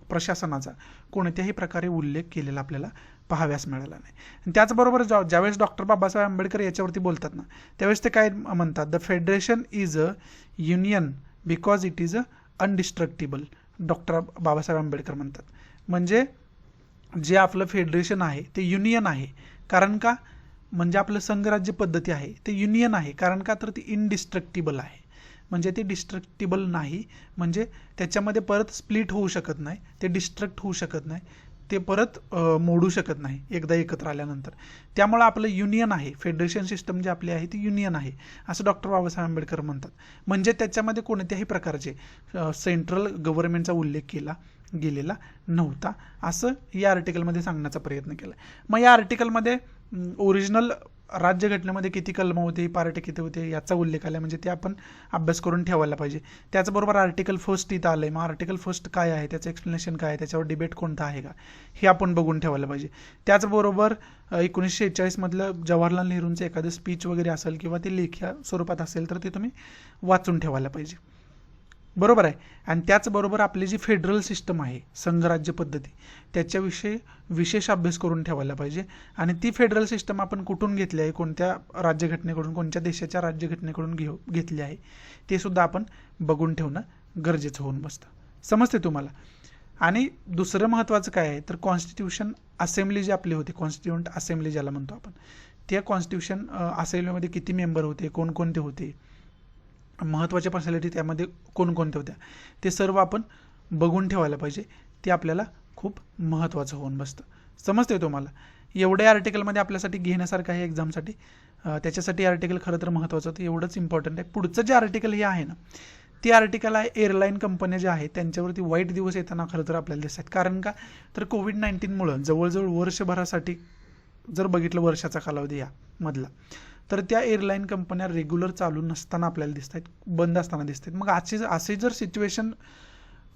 प्रशासनाचा कोणत्याही प्रकारे उल्लेख केलेला आपल्याला पाहाव्यास मिळाला नाही. त्याचबरोबर ज्यावेळेस डॉक्टर बाबासाहेब आंबेडकर याच्यावरती बोलतात ना त्यावेळेस ते काय म्हणतात, the federation is a union because it is a indestructible. Doctor Babasaheb Ambedkar म्हणतात म्हणजे जे आपलं फेडरेशन आहे ते युनियन आहे. कारण का, म्हणजे आपलं संघराज्य पद्धती आहे ते युनियन आहे. कारण का, तर ती इनडिस्ट्रक्टिबल आहे, म्हणजे ते डिस्ट्रक्टिबल नाही, म्हणजे त्याच्यामध्ये परत स्प्लिट होऊ शकत नाही, ते डिस्ट्रक्ट होऊ शकत नाही, ते परत मोडू शकत नाही एकदा एकत्र आल्यानंतर. त्यामुळे आपलं युनियन आहे, फेडरेशन सिस्टम जे आपली आहे ती युनियन आहे असं डॉक्टर बाबासाहेब आंबेडकर म्हणतात. म्हणजे त्याच्यामध्ये कोणत्याही प्रकारचे सेंट्रल गव्हर्नमेंटचा उल्लेख केला गेलेला नव्हता असं या आर्टिकलमध्ये सांगण्याचा प्रयत्न केला. मग या आर्टिकलमध्ये ओरिजिनल राज्यघटनेमध्ये किती कलमं होते, पार्ट किती होते याचा उल्लेख आला, म्हणजे ते आपण अभ्यास करून ठेवायला पाहिजे. त्याचबरोबर आर्टिकल फर्स्ट इथं आलंय, मग आर्टिकल फर्स्ट काय आहे, त्याचं एक्सप्लेनेशन काय आहे, त्याच्यावर डिबेट कोणता आहे का हे आपण बघून ठेवायला पाहिजे. त्याचबरोबर 1946 मधलं जवाहरलाल नेहरूंचं एखादं स्पीच वगैरे असेल किंवा ते लेखी स्वरूपात असेल तर ते तुम्ही वाचून ठेवायला पाहिजे. बरोबर आहे. आणि त्याचबरोबर आपली जी फेडरल सिस्टम आहे, संघराज्य पद्धती, त्याच्याविषयी विशेष अभ्यास करून ठेवायला पाहिजे. आणि ती फेडरल सिस्टम आपण कुठून घेतली आहे, कोणत्या राज्यघटनेकडून, कोणत्या देशाच्या राज्यघटनेकडून घेतली आहे ते सुद्धा आपण बघून ठेवणं गरजेचं होऊन बसतं. समजते तुम्हाला. आणि दुसरं महत्त्वाचं काय आहे तर कॉन्स्टिट्यूशन असेंब्ली जी आपली होती, कॉन्स्टिट्यूंट असेंब्ली ज्याला म्हणतो आपण, त्या कॉन्स्टिट्यूशन असेंब्लीमध्ये किती मेंबर होते, कोणकोणते होते, महत्त्वाच्या पर्सनॅलिटी त्यामध्ये कोणकोणत्या होत्या, ते सर्व आपण बघून ठेवायला पाहिजे. ते आपल्याला खूप महत्त्वाचं होऊन बसतं. समजते तुम्हाला. एवढ्या आर्टिकलमध्ये आपल्यासाठी घेण्यासारखं आहे एक्झामसाठी, त्याच्यासाठी आर्टिकल खरं तर महत्त्वाचं होतं, एवढंच इम्पॉर्टंट आहे. पुढचं जे आर्टिकल हे आहे ना ते आर्टिकल आहे एअरलाईन कंपन्या ज्या आहेत त्यांच्यावरती वाईट दिवस येताना खरं तर आपल्याला दिसतात. कारण का, तर कोविड-19मुळं जवळजवळ वर्षभरासाठी जर बघितलं वर्षाचा कालावधी यामधला, तर त्या एअरलाईन कंपन्या रेग्युलर चालू नसताना आपल्याला दिसत आहेत, बंद असताना दिसत आहेत. मग अशी जर सिच्युएशन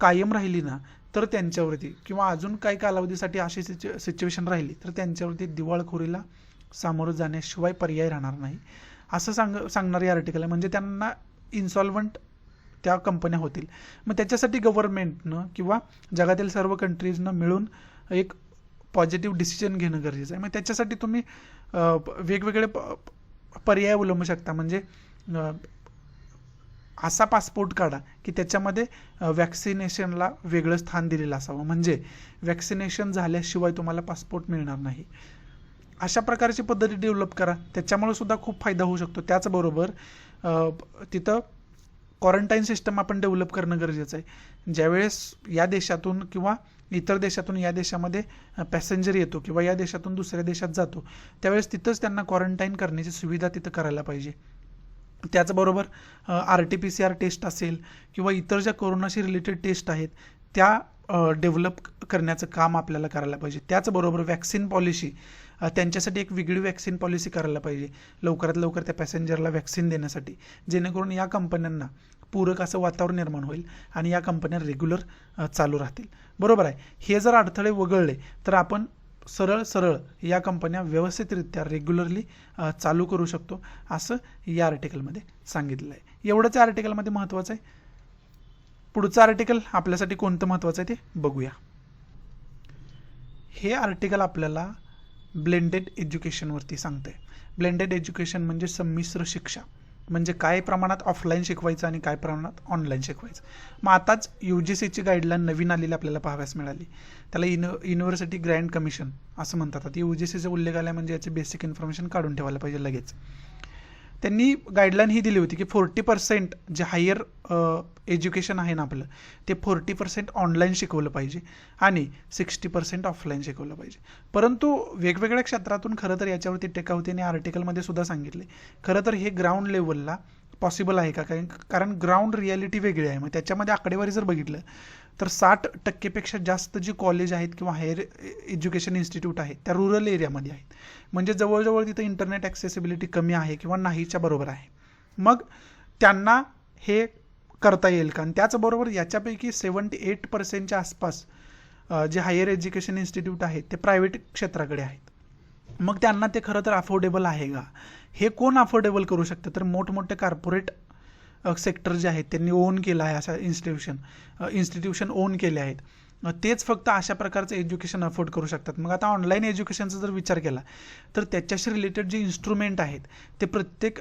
कायम राहिली ना तर त्यांच्यावरती किंवा अजून काही कालावधीसाठी अशी सिच्युएशन राहिली तर त्यांच्यावरती दिवाळखोरीला सामोरं जाण्याशिवाय पर्याय राहणार नाही असं सांगणारे आर्टिकल आहे. म्हणजे त्यांना इन्सॉल्वंट त्या कंपन्या होतील. मग त्याच्यासाठी गव्हर्नमेंटनं किंवा जगातील सर्व कंट्रीजनं मिळून एक पॉझिटिव्ह डिसिजन घेणं गरजेचं आहे. मग त्याच्यासाठी तुम्ही वेगवेगळे पर्याय अवलंबू शकता. म्हणजे असा पासपोर्ट काढा की त्याच्यामध्ये वॅक्सिनेशनला वेगळं स्थान दिलेलं असावं, म्हणजे वॅक्सिनेशन झाल्याशिवाय तुम्हाला पासपोर्ट मिळणार नाही. अशा प्रकारची पद्धती डेव्हलप करा, त्याच्यामुळे सुद्धा खूप फायदा होऊ शकतो. त्याचबरोबर तिथं क्वारंटाईन सिस्टम आपण डेव्हलप करणं गरजेचं आहे. ज्यावेळेस या देशातून किंवा इतर देशातून या देशामध्ये पॅसेंजर येतो किंवा या देशातून दुसऱ्या देशात जातो त्यावेळेस तिथंच त्यांना क्वारंटाईन करण्याची सुविधा तिथं करायला पाहिजे. त्याचबरोबर RT-PCR टेस्ट असेल किंवा इतर ज्या कोरोनाशी रिलेटेड टेस्ट आहेत त्या डेव्हलप करण्याचं काम आपल्याला करायला पाहिजे. त्याचबरोबर वॅक्सिन पॉलिसी, त्यांच्यासाठी एक वेगळी वॅक्सिन पॉलिसी करायला पाहिजे लवकरात लवकर त्या पॅसेंजरला वॅक्सिन देण्यासाठी, जेणेकरून या कंपन्यांना पूरक असं वातावरण निर्माण होईल आणि या कंपन्या रेग्युलर चालू राहतील. बरोबर आहे. हे जर अडथळे वगळले तर आपण सरळ या कंपन्या व्यवस्थितरित्या रेग्युलरली चालू करू शकतो असं या आर्टिकलमध्ये सांगितलं आहे. एवढंच आर्टिकलमध्ये महत्त्वाचं आहे. पुढचं आर्टिकल आपल्यासाठी कोणतं महत्त्वाचं आहे ते बघूया. हे आर्टिकल आपल्याला ब्लेंडेड एज्युकेशनवरती सांगतंय. ब्लेंडेड एज्युकेशन म्हणजे संमिश्र शिक्षा. म्हणजे काय प्रमाणात ऑफलाईन शिकवायचं आणि काय प्रमाणात ऑनलाईन शिकवायचं. मग आताच UGCची गाईडलाईन नवीन आलेली आपल्याला पाहाव्यास मिळाली. त्याला युनिव्हर्सिटी ग्रँड कमिशन असं म्हणतात. आता UGCचा उल्लेख आला म्हणजे याचे बेसिक इन्फॉर्मेशन काढून ठेवायला पाहिजे लगेच. त्यांनी गाईडलाईन ही दिली होती की 40% जे हायर एज्युकेशन आहे ना आपलं, ते 40% ऑनलाईन शिकवलं पाहिजे आणि 60% ऑफलाईन शिकवलं पाहिजे. परंतु वेगवेगळ्या क्षेत्रातून खरं तर याच्यावरती टीका होती आणि आर्टिकलमध्ये सुद्धा सांगितले खरं तर हे ग्राउंड लेवलला पॉसिबल आहे का, कारण ग्राउंड रियालिटी वेगळी आहे. मग त्याच्यामध्ये आकडेवारी जर बघितलं तर 60% जास्त जी कॉलेज आहेत किंवा हायर एज्युकेशन इन्स्टिट्यूट आहेत त्या रुरल एरियामध्ये आहेत. म्हणजे जवळजवळ तिथं इंटरनेट ॲक्सेसिबिलिटी कमी आहे किंवा नाहीच्या बरोबर आहे. मग त्यांना हे करता येईल का. आणि त्याचबरोबर याच्यापैकी 78% आसपास जे हायर एज्युकेशन इन्स्टिट्यूट आहेत ते प्रायव्हेट क्षेत्राकडे आहेत. मग त्यांना ते खरं तर अफोर्डेबल आहे का. हे कोण अफोर्डेबल करू शकतं, तर मोठमोठे कॉर्पोरेट सेक्टर जे आहेत त्यांनी ओन केलं आहे. अशा इन्स्टिट्यूशन ओन केले आहेत. तेच फक्त अशा प्रकारचं एज्युकेशन अफोर्ड करू शकतात. मग आता ऑनलाईन एज्युकेशनचा जर विचार केला तर त्याच्याशी रिलेटेड जे इन्स्ट्रुमेंट आहेत ते प्रत्येक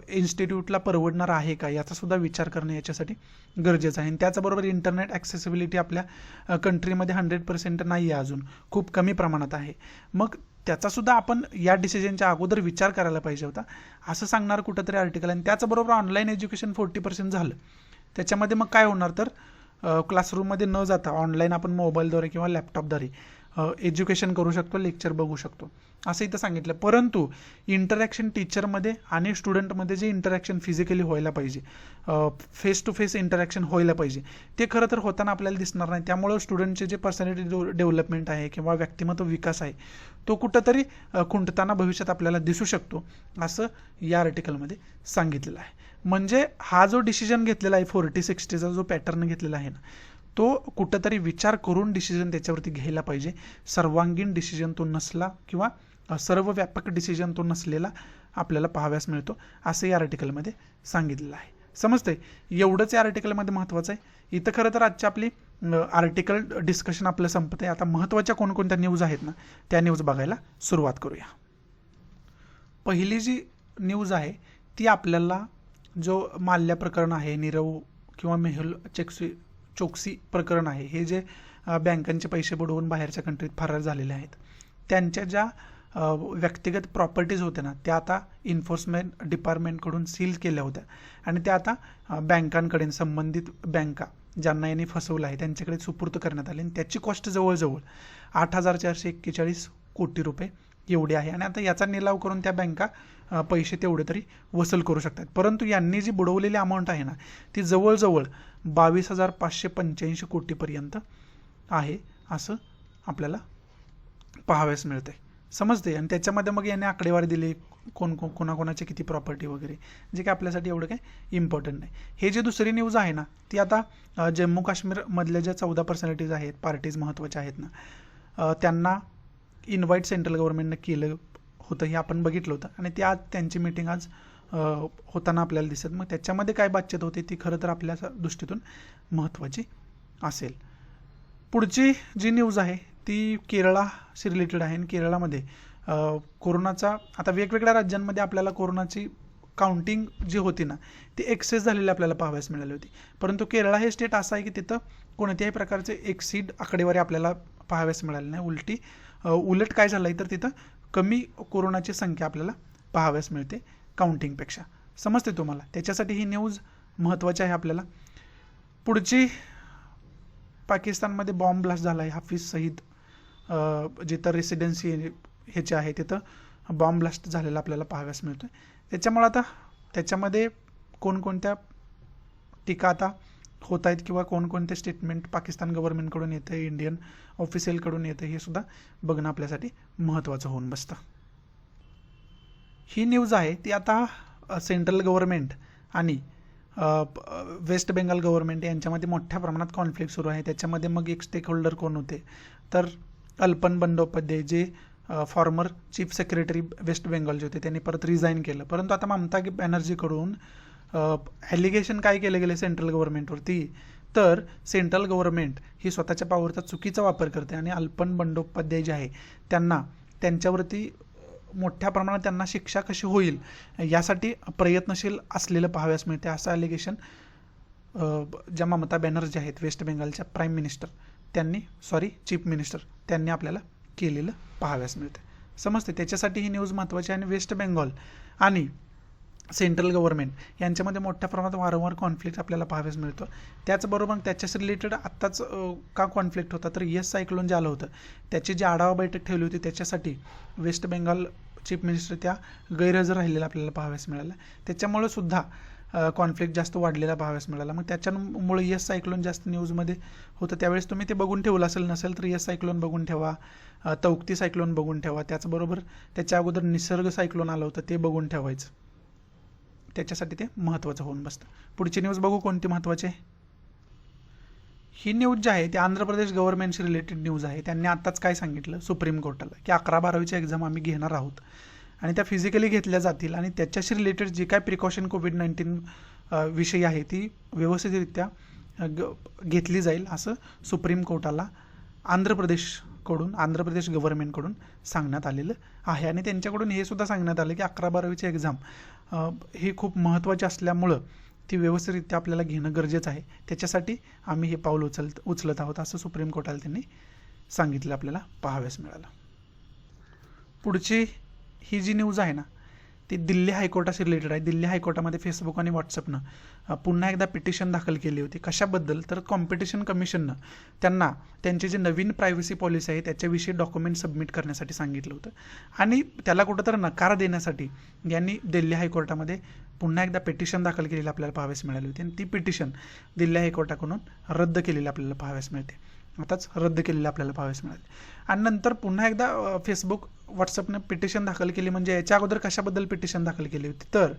इन्स्टिट्यूटला परवडणार आहे का याचा सुद्धा विचार करणं याच्यासाठी गरजेचं आहे. आणि त्याचबरोबर इंटरनेट ॲक्सेसिबिलिटी आपल्या कंट्रीमध्ये 100% नाही आहे, अजून खूप कमी प्रमाणात आहे. मग त्याचासुद्धा आपण या डिसिजनच्या अगोदर विचार करायला पाहिजे होता असं सांगणार कुठंतरी आर्टिकल. आणि त्याचबरोबर ऑनलाईन एज्युकेशन 40% झालं त्याच्यामध्ये मग काय होणार तर क्लासरूममध्ये न जाता ऑनलाईन आपण मोबाईलद्वारे किंवा लॅपटॉपद्वारे एज्युकेशन करू शकतो, लेक्चर बघू शकतो असं इथं सांगितलं. परंतु इंटरॅक्शन टीचरमध्ये आणि स्टुडंटमध्ये जे इंटरॅक्शन फिजिकली व्हायला पाहिजे, फेस टू फेस इंटरॅक्शन व्हायला पाहिजे, ते खरं तर होताना आपल्याला दिसणार नाही. त्यामुळं स्टुडंटचे जे पर्सनॅलिटी डेव्हलपमेंट आहे किंवा व्यक्तिमत्व विकास आहे तो कुठंतरी खुंटताना भविष्यात आपल्याला दिसू शकतो असं या आर्टिकलमध्ये सांगितलेलं आहे. म्हणजे हा जो डिसिजन घेतलेला आहे 40-60चा जो पॅटर्न घेतलेला आहे ना, तो कुठंतरी विचार करून डिसिजन त्याच्यावरती घ्यायला पाहिजे. सर्वांगीण डिसिजन तो नसला किंवा सर्वव्यापक डिसिजन तो नसलेला आपल्याला पाहाव्यास मिळतो असं या आर्टिकलमध्ये सांगितलेलं आहे. समजतंय. एवढंच या आर्टिकलमध्ये महत्त्वाचं आहे. इथं खरं तर आजच्या आपली आर्टिकल डिस्कशन आपलं संपत आहे. आता महत्त्वाच्या कोणकोणत्या न्यूज आहेत ना त्या न्यूज बघायला सुरुवात करूया. पहिली जी न्यूज आहे ती आपल्याला जो माल्या प्रकरण आहे, नीरव किंवा मेहुल चोक्सी प्रकरण आहे, हे जे बँकांचे पैसे बुडवून बाहेरच्या कंट्रीत फरार झालेले आहेत त्यांच्या ज्या व्यक्तिगत प्रॉपर्टीज होत्या ना त्या आता इन्फोर्समेंट डिपार्टमेंटकडून सील केल्या होत्या आणि त्या आता बँकांकडे संबंधित बँका ज्यांना यांनी फसवलं आहे त्यांच्याकडे सुपूर्द करण्यात आले. आणि त्याची कॉस्ट जवळजवळ 8,441 कोटी रुपये एवढी आहे. आणि आता याचा निलाव करून त्या बँका पैसे तेवढे तरी वसूल करू शकतात. परंतु यांनी जी बुडवलेली अमाऊंट आहे ना ती जवळजवळ 22,585 कोटीपर्यंत आहे असं आपल्याला पाहाव्यास मिळतंय. समजते. आणि त्याच्यामध्ये मग याने आकडेवारी दिली कोणाकोणाची किती प्रॉपर्टी वगैरे, जे काय आपल्यासाठी एवढं काही इम्पॉर्टंट नाही. हे जे दुसरी न्यूज आहे ना ती आता जम्मू काश्मीरमधल्या ज्या 14 पर्सनॅलिटीज आहेत, पार्टीज महत्त्वाच्या आहेत ना, त्यांना इन्व्हाइट सेंट्रल गव्हर्नमेंटनं केलं होतं हे आपण बघितलं होतं. आणि ती आज त्यांची मीटिंग आज होताना आपल्याला दिसत. मग त्याच्यामध्ये काय बातचीत होते ती खरं तर आपल्या दृष्टीतून महत्त्वाची असेल. पुढची जी न्यूज आहे ती केरळाशी रिलेटेड आहे. आणि केरळामध्ये कोरोनाचा आता वेगवेगळ्या राज्यांमध्ये आपल्याला कोरोनाची काउंटिंग जी होती ना ती एक्सेस झालेली आपल्याला पाहाव्यास मिळाली होती. परंतु केरळ हे स्टेट असं आहे की तिथं कोणत्याही प्रकारचे एक्सीड आकडेवारी आपल्याला पाहाव्यास मिळाली नाही. उलट काय झालं आहे तर तिथं कमी कोरोनाची संख्या आपल्याला पाहाव्यास मिळते काउंटिंगपेक्षा. समजते तुम्हाला. त्याच्यासाठी ही न्यूज महत्त्वाची आहे आपल्याला. पुढची पाकिस्तानमध्ये बॉम्ब ब्लास्ट झाला आहे. हाफिज सईद जिथं रेसिडेन्सी ह्याचे आहे तिथं बॉम्ब ब्लास्ट झालेला आपल्याला पाहाव्यास मिळतो. त्याच्यामुळे आता त्याच्यामध्ये कोणकोणत्या टीका आता होत आहेत किंवा कोणकोणते स्टेटमेंट पाकिस्तान गव्हर्नमेंटकडून येतं आहे, इंडियन ऑफिशियलकडून येतं, हे सुद्धा बघणं आपल्यासाठी महत्त्वाचं होऊन बसतं. ही न्यूज आहे ती आता सेंट्रल गव्हर्नमेंट आणि वेस्ट बेंगाल गव्हर्नमेंट यांच्यामध्ये मोठ्या प्रमाणात कॉन्फ्लिक्ट सुरू आहे. त्याच्यामध्ये मग एक स्टेक होल्डर कोण होते तर अल्पन बंदोपाध्याय जे फॉर्मर चीफ सेक्रेटरी वेस्ट बेंगॉलचे होते त्यांनी परत रिझाईन केलं. परंतु आता ममता बॅनर्जीकडून ॲलिगेशन काय केले गेले सेंट्रल गव्हर्नमेंटवरती तर सेंट्रल गव्हर्नमेंट ही स्वतःच्या पॉवरचा चुकीचा वापर करते आणि अल्पन बंदोपाध्याय जे आहे त्यांना त्यांच्यावरती मोठ्या प्रमाणात त्यांना शिक्षा कशी होईल यासाठी प्रयत्नशील असलेलं पाहाव्यास मिळते, असं ॲलिगेशन ज्या ममता बॅनर्जी आहेत वेस्ट बेंगालच्या प्राईम मिनिस्टर चीफ मिनिस्टर त्यांनी आपल्याला केलेलं पाहाव्यास मिळते. समजते, त्याच्यासाठी ही न्यूज महत्त्वाची आहे. आणि वेस्ट बेंगॉल आणि सेंट्रल गव्हर्नमेंट यांच्यामध्ये मोठ्या प्रमाणात वारंवार कॉन्फ्लिक्ट आपल्याला पाहाव्यास मिळतो. त्याचबरोबर त्याच्याशी रिलेटेड आत्ताच का कॉन्फ्लिक्ट होता, तर यस सायक्लोन जे आलं होतं त्याची जी आढावा बैठक ठेवली होती त्याच्यासाठी वेस्ट बेंगाल चीफ मिनिस्टर त्या गैरहजर राहिलेला आपल्याला पाहाव्यास मिळाला. त्याच्यामुळे सुद्धा कॉन्फ्लिक्ट जास्त वाढलेला पाहाव्यास मिळाला. मग त्याच्यामुळे यस सायक्लोन जास्त न्यूजमध्ये होतं. त्यावेळेस तुम्ही ते बघून ठेवलं नसेल तर यस सायक्लोन बघून ठेवा, तौक्ती सायक्लोन बघून ठेवा. त्याचबरोबर त्याच्या अगोदर निसर्ग सायक्लोन आलं होतं ते बघून ठेवायचं, त्याच्यासाठी ते महत्त्वाचं होऊन बसतं. पुढची न्यूज बघू कोणती महत्त्वाची आहे. ही न्यूज जी आहे ती आंध्र प्रदेश गव्हर्नमेंटशी रिलेटेड न्यूज आहे. त्यांनी आत्ताच काय सांगितलं सुप्रीम कोर्टाला की 11-12वीची एक्झाम आम्ही घेणार आहोत आणि त्या फिजिकली घेतल्या जातील आणि त्याच्याशी रिलेटेड जी काय प्रिकॉशन कोविड-19 विषयी आहे ती व्यवस्थितरित्या घेतली जाईल असं सुप्रीम कोर्टाला आंध्र प्रदेश गव्हर्नमेंटकडून सांगण्यात आलेलं आहे. आणि त्यांच्याकडून हे सुद्धा सांगण्यात आलं की 11-12वीची एक्झाम ही खूप महत्त्वाची असल्यामुळं ती व्यवस्थितरित्या आपल्याला घेणं गरजेचं आहे. त्याच्यासाठी आम्ही हे पाऊल उचलत आहोत असं सुप्रीम कोर्टाला त्यांनी सांगितलं, आपल्याला पाहाव्यास मिळालं. पुढची ही जी न्यूज आहे ना ती दिल्ली हायकोर्टाशी रिलेटेड आहे. दिल्ली हायकोर्टामध्ये फेसबुक आणि व्हॉट्सअपनं पुन्हा एकदा पिटिशन दाखल केली होती. कशाबद्दल, तर कॉम्पिटिशन कमिशननं त्यांना त्यांची जी नवीन प्रायव्हसी पॉलिसी आहे त्याच्याविषयी डॉक्युमेंट सबमिट करण्यासाठी सांगितलं होतं आणि त्याला कुठंतरी नकार देण्यासाठी यांनी दिल्ली हायकोर्टामध्ये पुन्हा एकदा पिटिशन दाखल केलेली आपल्याला पाहाव्यास मिळाली होती. आणि ती पिटिशन दिल्ली हायकोर्टाकडून रद्द केलेली आपल्याला पाहाव्यास मिळते. आताच रद्द केलेलं आपल्याला पाहाव्यास मिळाले. आणि नंतर पुन्हा एकदा फेसबुक व्हॉट्सअपने पिटिशन दाखल केली. म्हणजे याच्या अगोदर कशाबद्दल पिटिशन दाखल केली होती, तर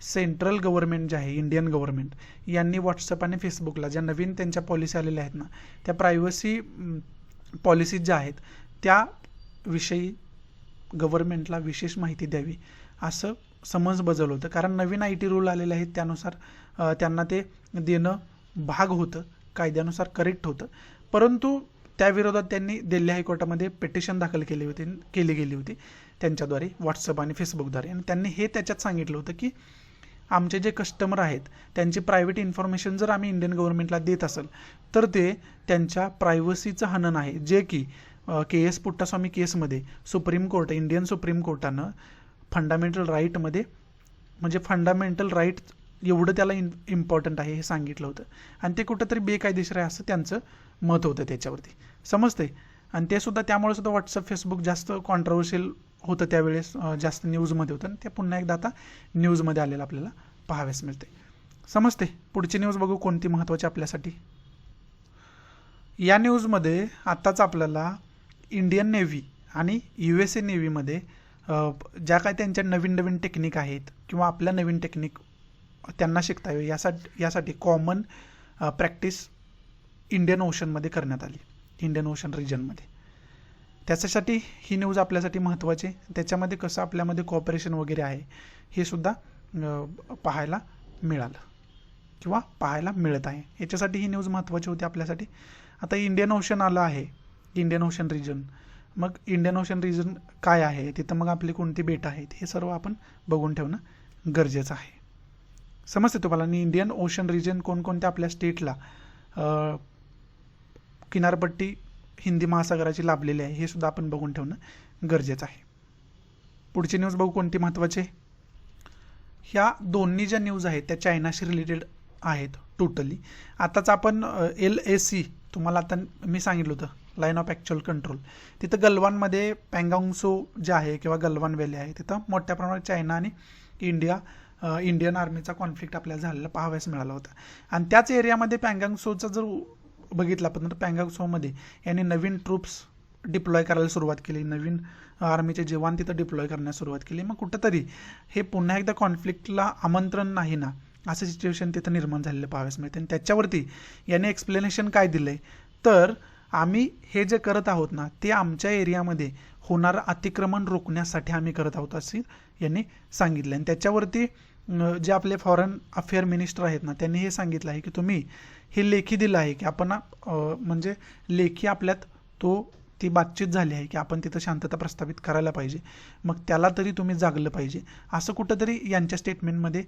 सेंट्रल गव्हर्नमेंट जे आहे इंडियन गव्हर्नमेंट यांनी व्हॉट्सअप आणि फेसबुकला ज्या नवीन त्यांच्या पॉलिसी आलेल्या आहेत ना त्या प्रायव्हसी पॉलिसीज ज्या आहेत त्याविषयी गव्हर्नमेंटला विशेष माहिती द्यावी असं समज बजावलं होतं. कारण नवीन IT रूल आलेले आहेत त्यानुसार त्यांना ते देणं भाग होतं, कायद्यानुसार करेक्ट होतं. परंतु त्याविरोधात त्यांनी दिल्ली हायकोर्टामध्ये पिटिशन दाखल केली गेली होती त्यांच्याद्वारे व्हॉट्सअप आणि फेसबुकद्वारे. आणि त्यांनी हे त्याच्यात सांगितलं होतं की आमचे जे कस्टमर आहेत त्यांची प्रायव्हेट इन्फॉर्मेशन जर आम्ही इंडियन गव्हर्नमेंटला देत असेल तर ते त्यांच्या प्रायव्हसीचं हनन आहे, जे की KS पुट्टास्वामी केसमध्ये इंडियन सुप्रीम कोर्टानं फंडामेंटल राईटमध्ये म्हणजे फंडामेंटल राईट एवढं त्याला इम्पॉर्टंट आहे हे सांगितलं होतं. आणि ते कुठंतरी बेकायदेशीर आहे असं त्यांचं मत होतं त्याच्यावरती, समजते. आणि ते सुद्धा त्यामुळे सुद्धा व्हॉट्सअप फेसबुक जास्त कॉन्ट्रोवर्शियल होतं त्यावेळेस, जास्त न्यूजमध्ये होतं. आणि ते पुन्हा एकदा आता न्यूजमध्ये आलेलं आपल्याला पाहाव्यास मिळते, समजते. पुढची न्यूज बघू कोणती महत्त्वाची आपल्यासाठी. या न्यूजमध्ये आत्ताच आपल्याला इंडियन नेव्ही आणि USA नेव्हीमध्ये ज्या काय त्यांच्या नवीन टेक्निक आहेत किंवा आपल्या नवीन टेक्निक त्यांना शिकता यावी यासाठी कॉमन प्रॅक्टिस इंडियन ओशनमध्ये करण्यात आली, इंडियन ओशन रिजनमध्ये. त्याच्यासाठी ही न्यूज आपल्यासाठी महत्त्वाची आहे. त्याच्यामध्ये कसं आपल्यामध्ये कॉपरेशन वगैरे आहे हे सुद्धा पाहायला मिळालं किंवा पाहायला मिळत आहे. याच्यासाठी ही न्यूज महत्त्वाची होती आपल्यासाठी. आता इंडियन ओशन आलं आहे, इंडियन ओशन रिजन. मग इंडियन ओशन रिजन काय आहे, तिथं मग आपली कोणती बेटं आहेत हे सर्व आपण बघून ठेवणं गरजेचं आहे, समजते तुम्हाला. आणि इंडियन ओशन रिजन कोणकोणत्या आपल्या स्टेटला किनारपट्टी हिंदी महासागराची लाभलेली आहे हे सुद्धा आपण बघून ठेवणं गरजेचं आहे. पुढची न्यूज बघू कोणती महत्त्वाची आहे. ह्या दोन्ही ज्या न्यूज आहेत त्या चायनाशी रिलेटेड आहेत टोटली. आताच आपण LAC तुम्हाला आता मी सांगितलं होतं लाईन ऑफ ॲक्च्युअल कंट्रोल, तिथं गलवानमध्ये पँगाँग त्सो जे आहे किंवा गलवान व्हॅली आहे तिथं मोठ्या प्रमाणात चायना आणि इंडियन आर्मीचा कॉन्फ्लिक्ट आपल्याला झालेला पाहाव्यास मिळाला होता. आणि त्याच एरियामध्ये पँगाँग त्सोचा जर बघितला आपण तर पँगाँग त्सोमध्ये यांनी नवीन ट्रूप्स डिप्लॉय करायला सुरुवात केली, नवीन आर्मीचे जवान तिथं डिप्लॉय करण्यास सुरुवात केली. मग कुठंतरी हे पुन्हा एकदा कॉन्फ्लिक्टला आमंत्रण नाही ना असं सिच्युएशन तिथं निर्माण झालेलं पाहाव्यास मिळते. आणि त्याच्यावरती याने एक्सप्लेनेशन काय दिलं आहे, तर आम्ही हे जे करत आहोत ना ते आमच्या एरियामध्ये होणारं अतिक्रमण रोखण्यासाठी आम्ही करत आहोत असे यांनी सांगितलं. आणि त्याच्यावरती जे आपले फॉरेन अफेअर मिनिस्टर आहेत ना त्यांनी हे सांगितलं आहे की तुम्ही हे लेखी दिलं आहे की आपण म्हणजे लेखी आपल्यात तो ती बातचीत झाली आहे की आपण तिथं शांतता प्रस्थापित करायला पाहिजे, मग त्याला तरी तुम्ही जागलं पाहिजे, असं कुठंतरी यांच्या स्टेटमेंटमध्ये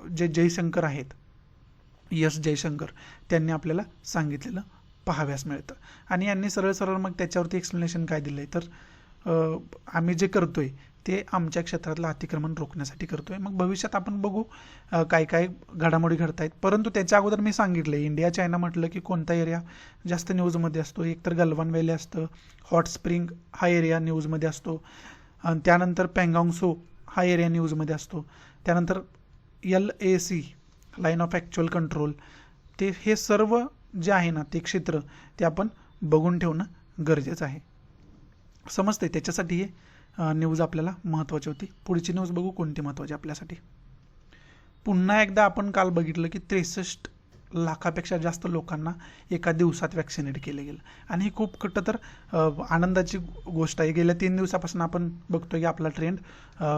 जे जयशंकर आहेत, एस जयशंकर, त्यांनी आपल्याला सांगितलेलं पाहाव्यास मिळतं. आणि यांनी सरळ सरळ मग त्याच्यावरती एक्सप्लेनेशन काय दिलं आहे तर आम्ही जे करतोय ते आमच्या क्षेत्रातलं अतिक्रमण रोखण्यासाठी करतोय. मग भविष्यात आपण बघू काय काय घडामोडी घडत आहेत. परंतु त्याच्या अगोदर मी सांगितलं इंडिया चायना म्हटलं की कोणता एरिया जास्त न्यूजमध्ये असतो, एकतर गलवान व्हॅली असतं, हॉट स्प्रिंग हा एरिया न्यूजमध्ये असतो, आणि त्यानंतर पँगाँग त्सो हा एरिया न्यूजमध्ये असतो, त्यानंतर LAC line of actual control, ते हे सर्व जे आहे ना ते क्षेत्र ते आपण बघून ठेवणं गरजेचं आहे. समजते, त्याच्यासाठी हे न्यूज आपल्याला महत्त्वाची होती. पुढची न्यूज बघू कोणती महत्त्वाची आपल्यासाठी. पुन्हा एकदा आपण काल बघितलं की 63 लाखापेक्षा जास्त लोकांना एका दिवसात वॅक्सिनेट केलं गेलं, आणि ही खूप कुठं तर आनंदाची गोष्ट आहे. गेल्या 3 दिवसापासून आपण बघतोय की आपला ट्रेंड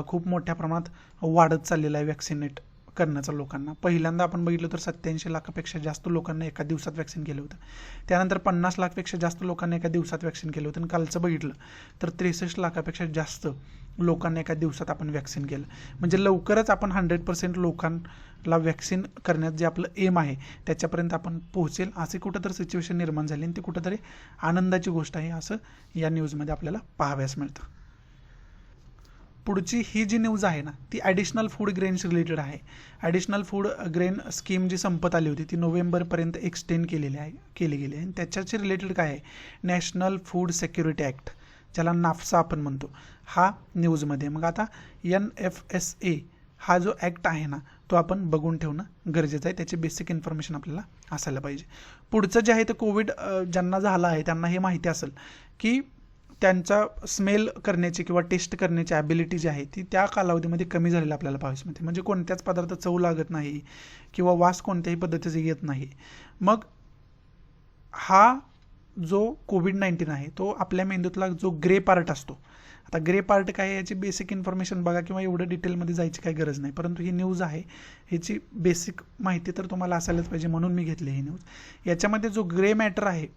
खूप मोठ्या प्रमाणात वाढत चाललेला आहे वॅक्सिनेट करण्याचा लोकांना. पहिल्यांदा आपण बघितलं तर 87 लाखापेक्षा जास्त लोकांना एका दिवसात वॅक्सिन केलं होतं, त्यानंतर 50 लाखपेक्षा जास्त लोकांना एका दिवसात वॅक्सिन केलं होतं, आणि कालचं बघितलं तर 63 लाखापेक्षा जास्त लोकांना एका दिवसात आपण वॅक्सिन केलं. म्हणजे लवकरच आपण 100% लोकांना वॅक्सिन करण्यात जे आपलं एम आहे त्याच्यापर्यंत आपण पोहोचेल, असे कुठंतरी सिच्युएशन निर्माण झाली, आणि ती कुठंतरी आनंदाची गोष्ट आहे असं या न्यूजमध्ये आपल्याला पाहाव्यास मिळतं. पुढची ही जी न्यूज आहे ना ती ॲडिशनल फूड ग्रेन्स रिलेटेड आहे. ॲडिशनल फूड ग्रेन स्कीम जी संपत आली होती ती नोव्हेंबरपर्यंत एक्सटेंड केली गेली आहे, आणि त्याच्याशी रिलेटेड काय आहे, नॅशनल फूड सिक्युरिटी ॲक्ट, ज्याला नाफ्सा आपण म्हणतो, हा न्यूजमध्ये. मग आता NFSA हा जो ॲक्ट आहे ना तो आपण बघून ठेवणं गरजेचं आहे, त्याची बेसिक इन्फॉर्मेशन आपल्याला असायला पाहिजे. पुढचं जे आहे ते कोविड ज्यांना झालं आहे त्यांना हे माहिती असेल की त्यांचा स्मेल करण्याची किंवा टेस्ट करण्याची ॲबिलिटी जी आहे ती त्या कालावधीमध्ये कमी झालेली आपल्याला पाहायला मिळते. म्हणजे कोणत्याच पदार्थ चव लागत नाही किंवा वास कोणत्याही पद्धतीचा येत नाही. मग हा जो कोविड-19 आहे तो आपल्या मेंदूतला जो ग्रे पार्ट असतो, आता ग्रे पार्ट काय आहे याची बेसिक इन्फॉर्मेशन बघा, किंवा एवढं डिटेलमध्ये जायची काही गरज नाही, परंतु ही न्यूज आहे ह्याची बेसिक माहिती तर तुम्हाला असायलाच पाहिजे, म्हणून मी घेतली ही न्यूज. याच्यामध्ये जो ग्रे मॅटर आहे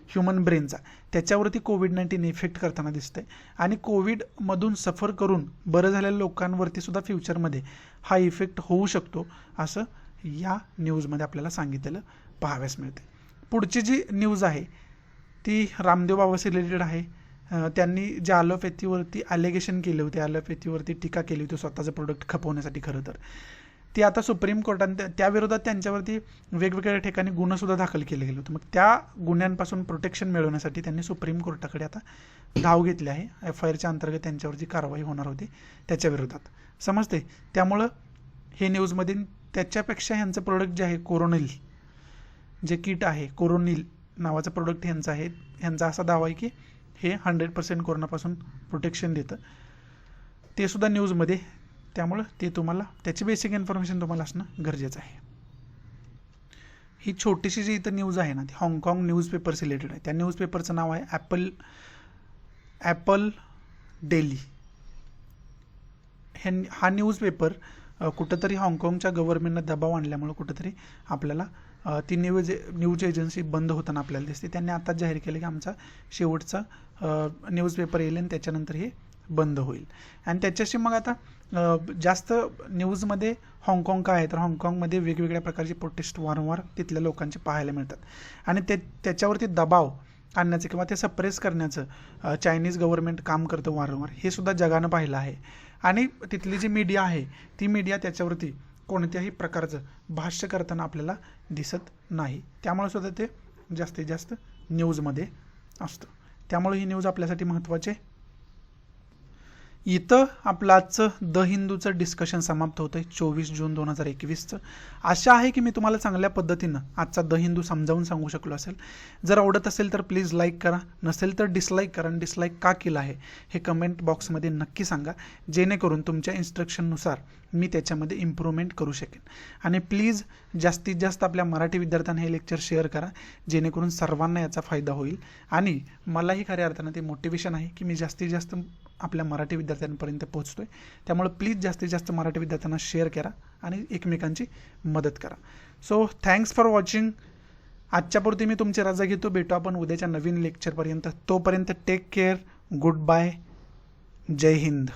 ह्युमन ब्रेनचा, त्याच्यावरती कोविड-19 इफेक्ट करताना दिसतंय, आणि कोविडमधून सफर करून बरं झालेल्या लोकांवरती सुद्धा फ्युचरमध्ये हा इफेक्ट होऊ शकतो असं या न्यूजमध्ये आपल्याला सांगितलेलं पाहाव्यास मिळते. पुढची जी न्यूज आहे ती रामदेव बाबाशी रिलेटेड आहे. त्यांनी जे ॲलोपॅथीवरती ॲलिगेशन केले होते, ॲलोपॅथीवरती टीका केली होती स्वतःचं प्रोडक्ट खपवण्यासाठी, खरं तर ती आता सुप्रीम कोर्टाने त्याविरोधात त्यांच्यावरती वेगवेगळ्या ठिकाणी गुन्हासुद्धा दाखल केले गेले होते. मग त्या गुन्ह्यांपासून प्रोटेक्शन मिळवण्यासाठी त्यांनी सुप्रीम कोर्टाकडे आता धाव घेतली आहे. FIRच्या अंतर्गत त्यांच्यावरची कारवाई होणार होती त्याच्या विरोधात, समजते. त्यामुळं हे न्यूजमध्ये त्याच्यापेक्षा ह्यांचं प्रोडक्ट जे आहे कोरोनिल, जे किट आहे कोरोनिल नावाचं प्रोडक्ट ह्यांचं आहे, ह्यांचा असा दावा आहे की हे 100% कोरोनापासून प्रोटेक्शन देतं, ते सुद्धा न्यूजमध्ये. त्यामुळं ते तुम्हाला त्याची बेसिक इन्फॉर्मेशन तुम्हाला असणं गरजेचं आहे. ही छोटीशी जी इथं न्यूज आहे ना ती हाँगकाँग न्यूजपेपर्स रिलेटेड आहे. त्या न्यूजपेपरचं नाव आहे ॲपल डेली. हा न्यूजपेपर कुठंतरी हाँगकाँगच्या गव्हर्नमेंटनं दबाव आणल्यामुळं कुठंतरी आपल्याला ती न्यूज एजन्सी बंद होताना आपल्याला दिसते. त्यांनी आताच जाहीर केलं की आमचा शेवटचा न्यूजपेपर येईल आणि त्याच्यानंतर हे बंद होईल. आणि त्याच्याशी मग आता जास्त न्यूजमध्ये हाँगकाँग काय आहे तर हाँगकाँगमध्ये वेगवेगळ्या प्रकारचे प्रोटेस्ट वारंवार तिथल्या लोकांचे पाहायला मिळतात, आणि त्याच्यावरती दबाव आणण्याचं किंवा ते सप्रेस करण्याचं चायनीज गव्हर्नमेंट काम करतं वारंवार, हे सुद्धा जगानं पाहिलं आहे. आणि तिथली जी मीडिया आहे ती मीडिया त्याच्यावरती कोणत्याही प्रकारचं भाष्य करताना आपल्याला दिसत नाही, त्यामुळे सुद्धा ते जास्तीत जास्त न्यूजमध्ये असतं. त्यामुळे ही न्यूज आपल्यासाठी महत्त्वाची आहे. इथं आपलं आजचं द हिंदूचं डिस्कशन समाप्त होतं आहे 24 जून 2021चं. आशा आहे की मी तुम्हाला चांगल्या पद्धतीनं आजचा द हिंदू समजावून सांगू शकलो असेल. जर आवडत असेल तर प्लीज लाईक करा, नसेल तर डिसलाईक करा, आणि डिसलाईक का केलं आहे हे कमेंट बॉक्समध्ये नक्की सांगा, जेणेकरून तुमच्या इन्स्ट्रक्शननुसार मी त्याच्यामध्ये इम्प्रूव्हमेंट करू शकेन. आणि प्लीज जास्तीत जास्त आपल्या मराठी विद्यार्थ्यांना हे लेक्चर शेअर करा, जेणेकरून सर्वांना याचा फायदा होईल. आणि मलाही खऱ्या अर्थानं ते मोटिवेशन आहे की मी जास्तीत जास्त आपल्या मराठी विद्यार्थ्यांपर्यंत पोहोचतोय. त्यामुळे प्लीज जास्तीत जास्त मराठी विद्यार्थ्यांना शेअर करा आणि एकमेकांची मदत करा. So thanks for watching. आजच्यापुरती मी तुमची रजा घेतो. भेटू आपण उद्याच्या नवीन लेक्चरपर्यंत. तोपर्यंत टेक केअर. Good bye. जय हिंद.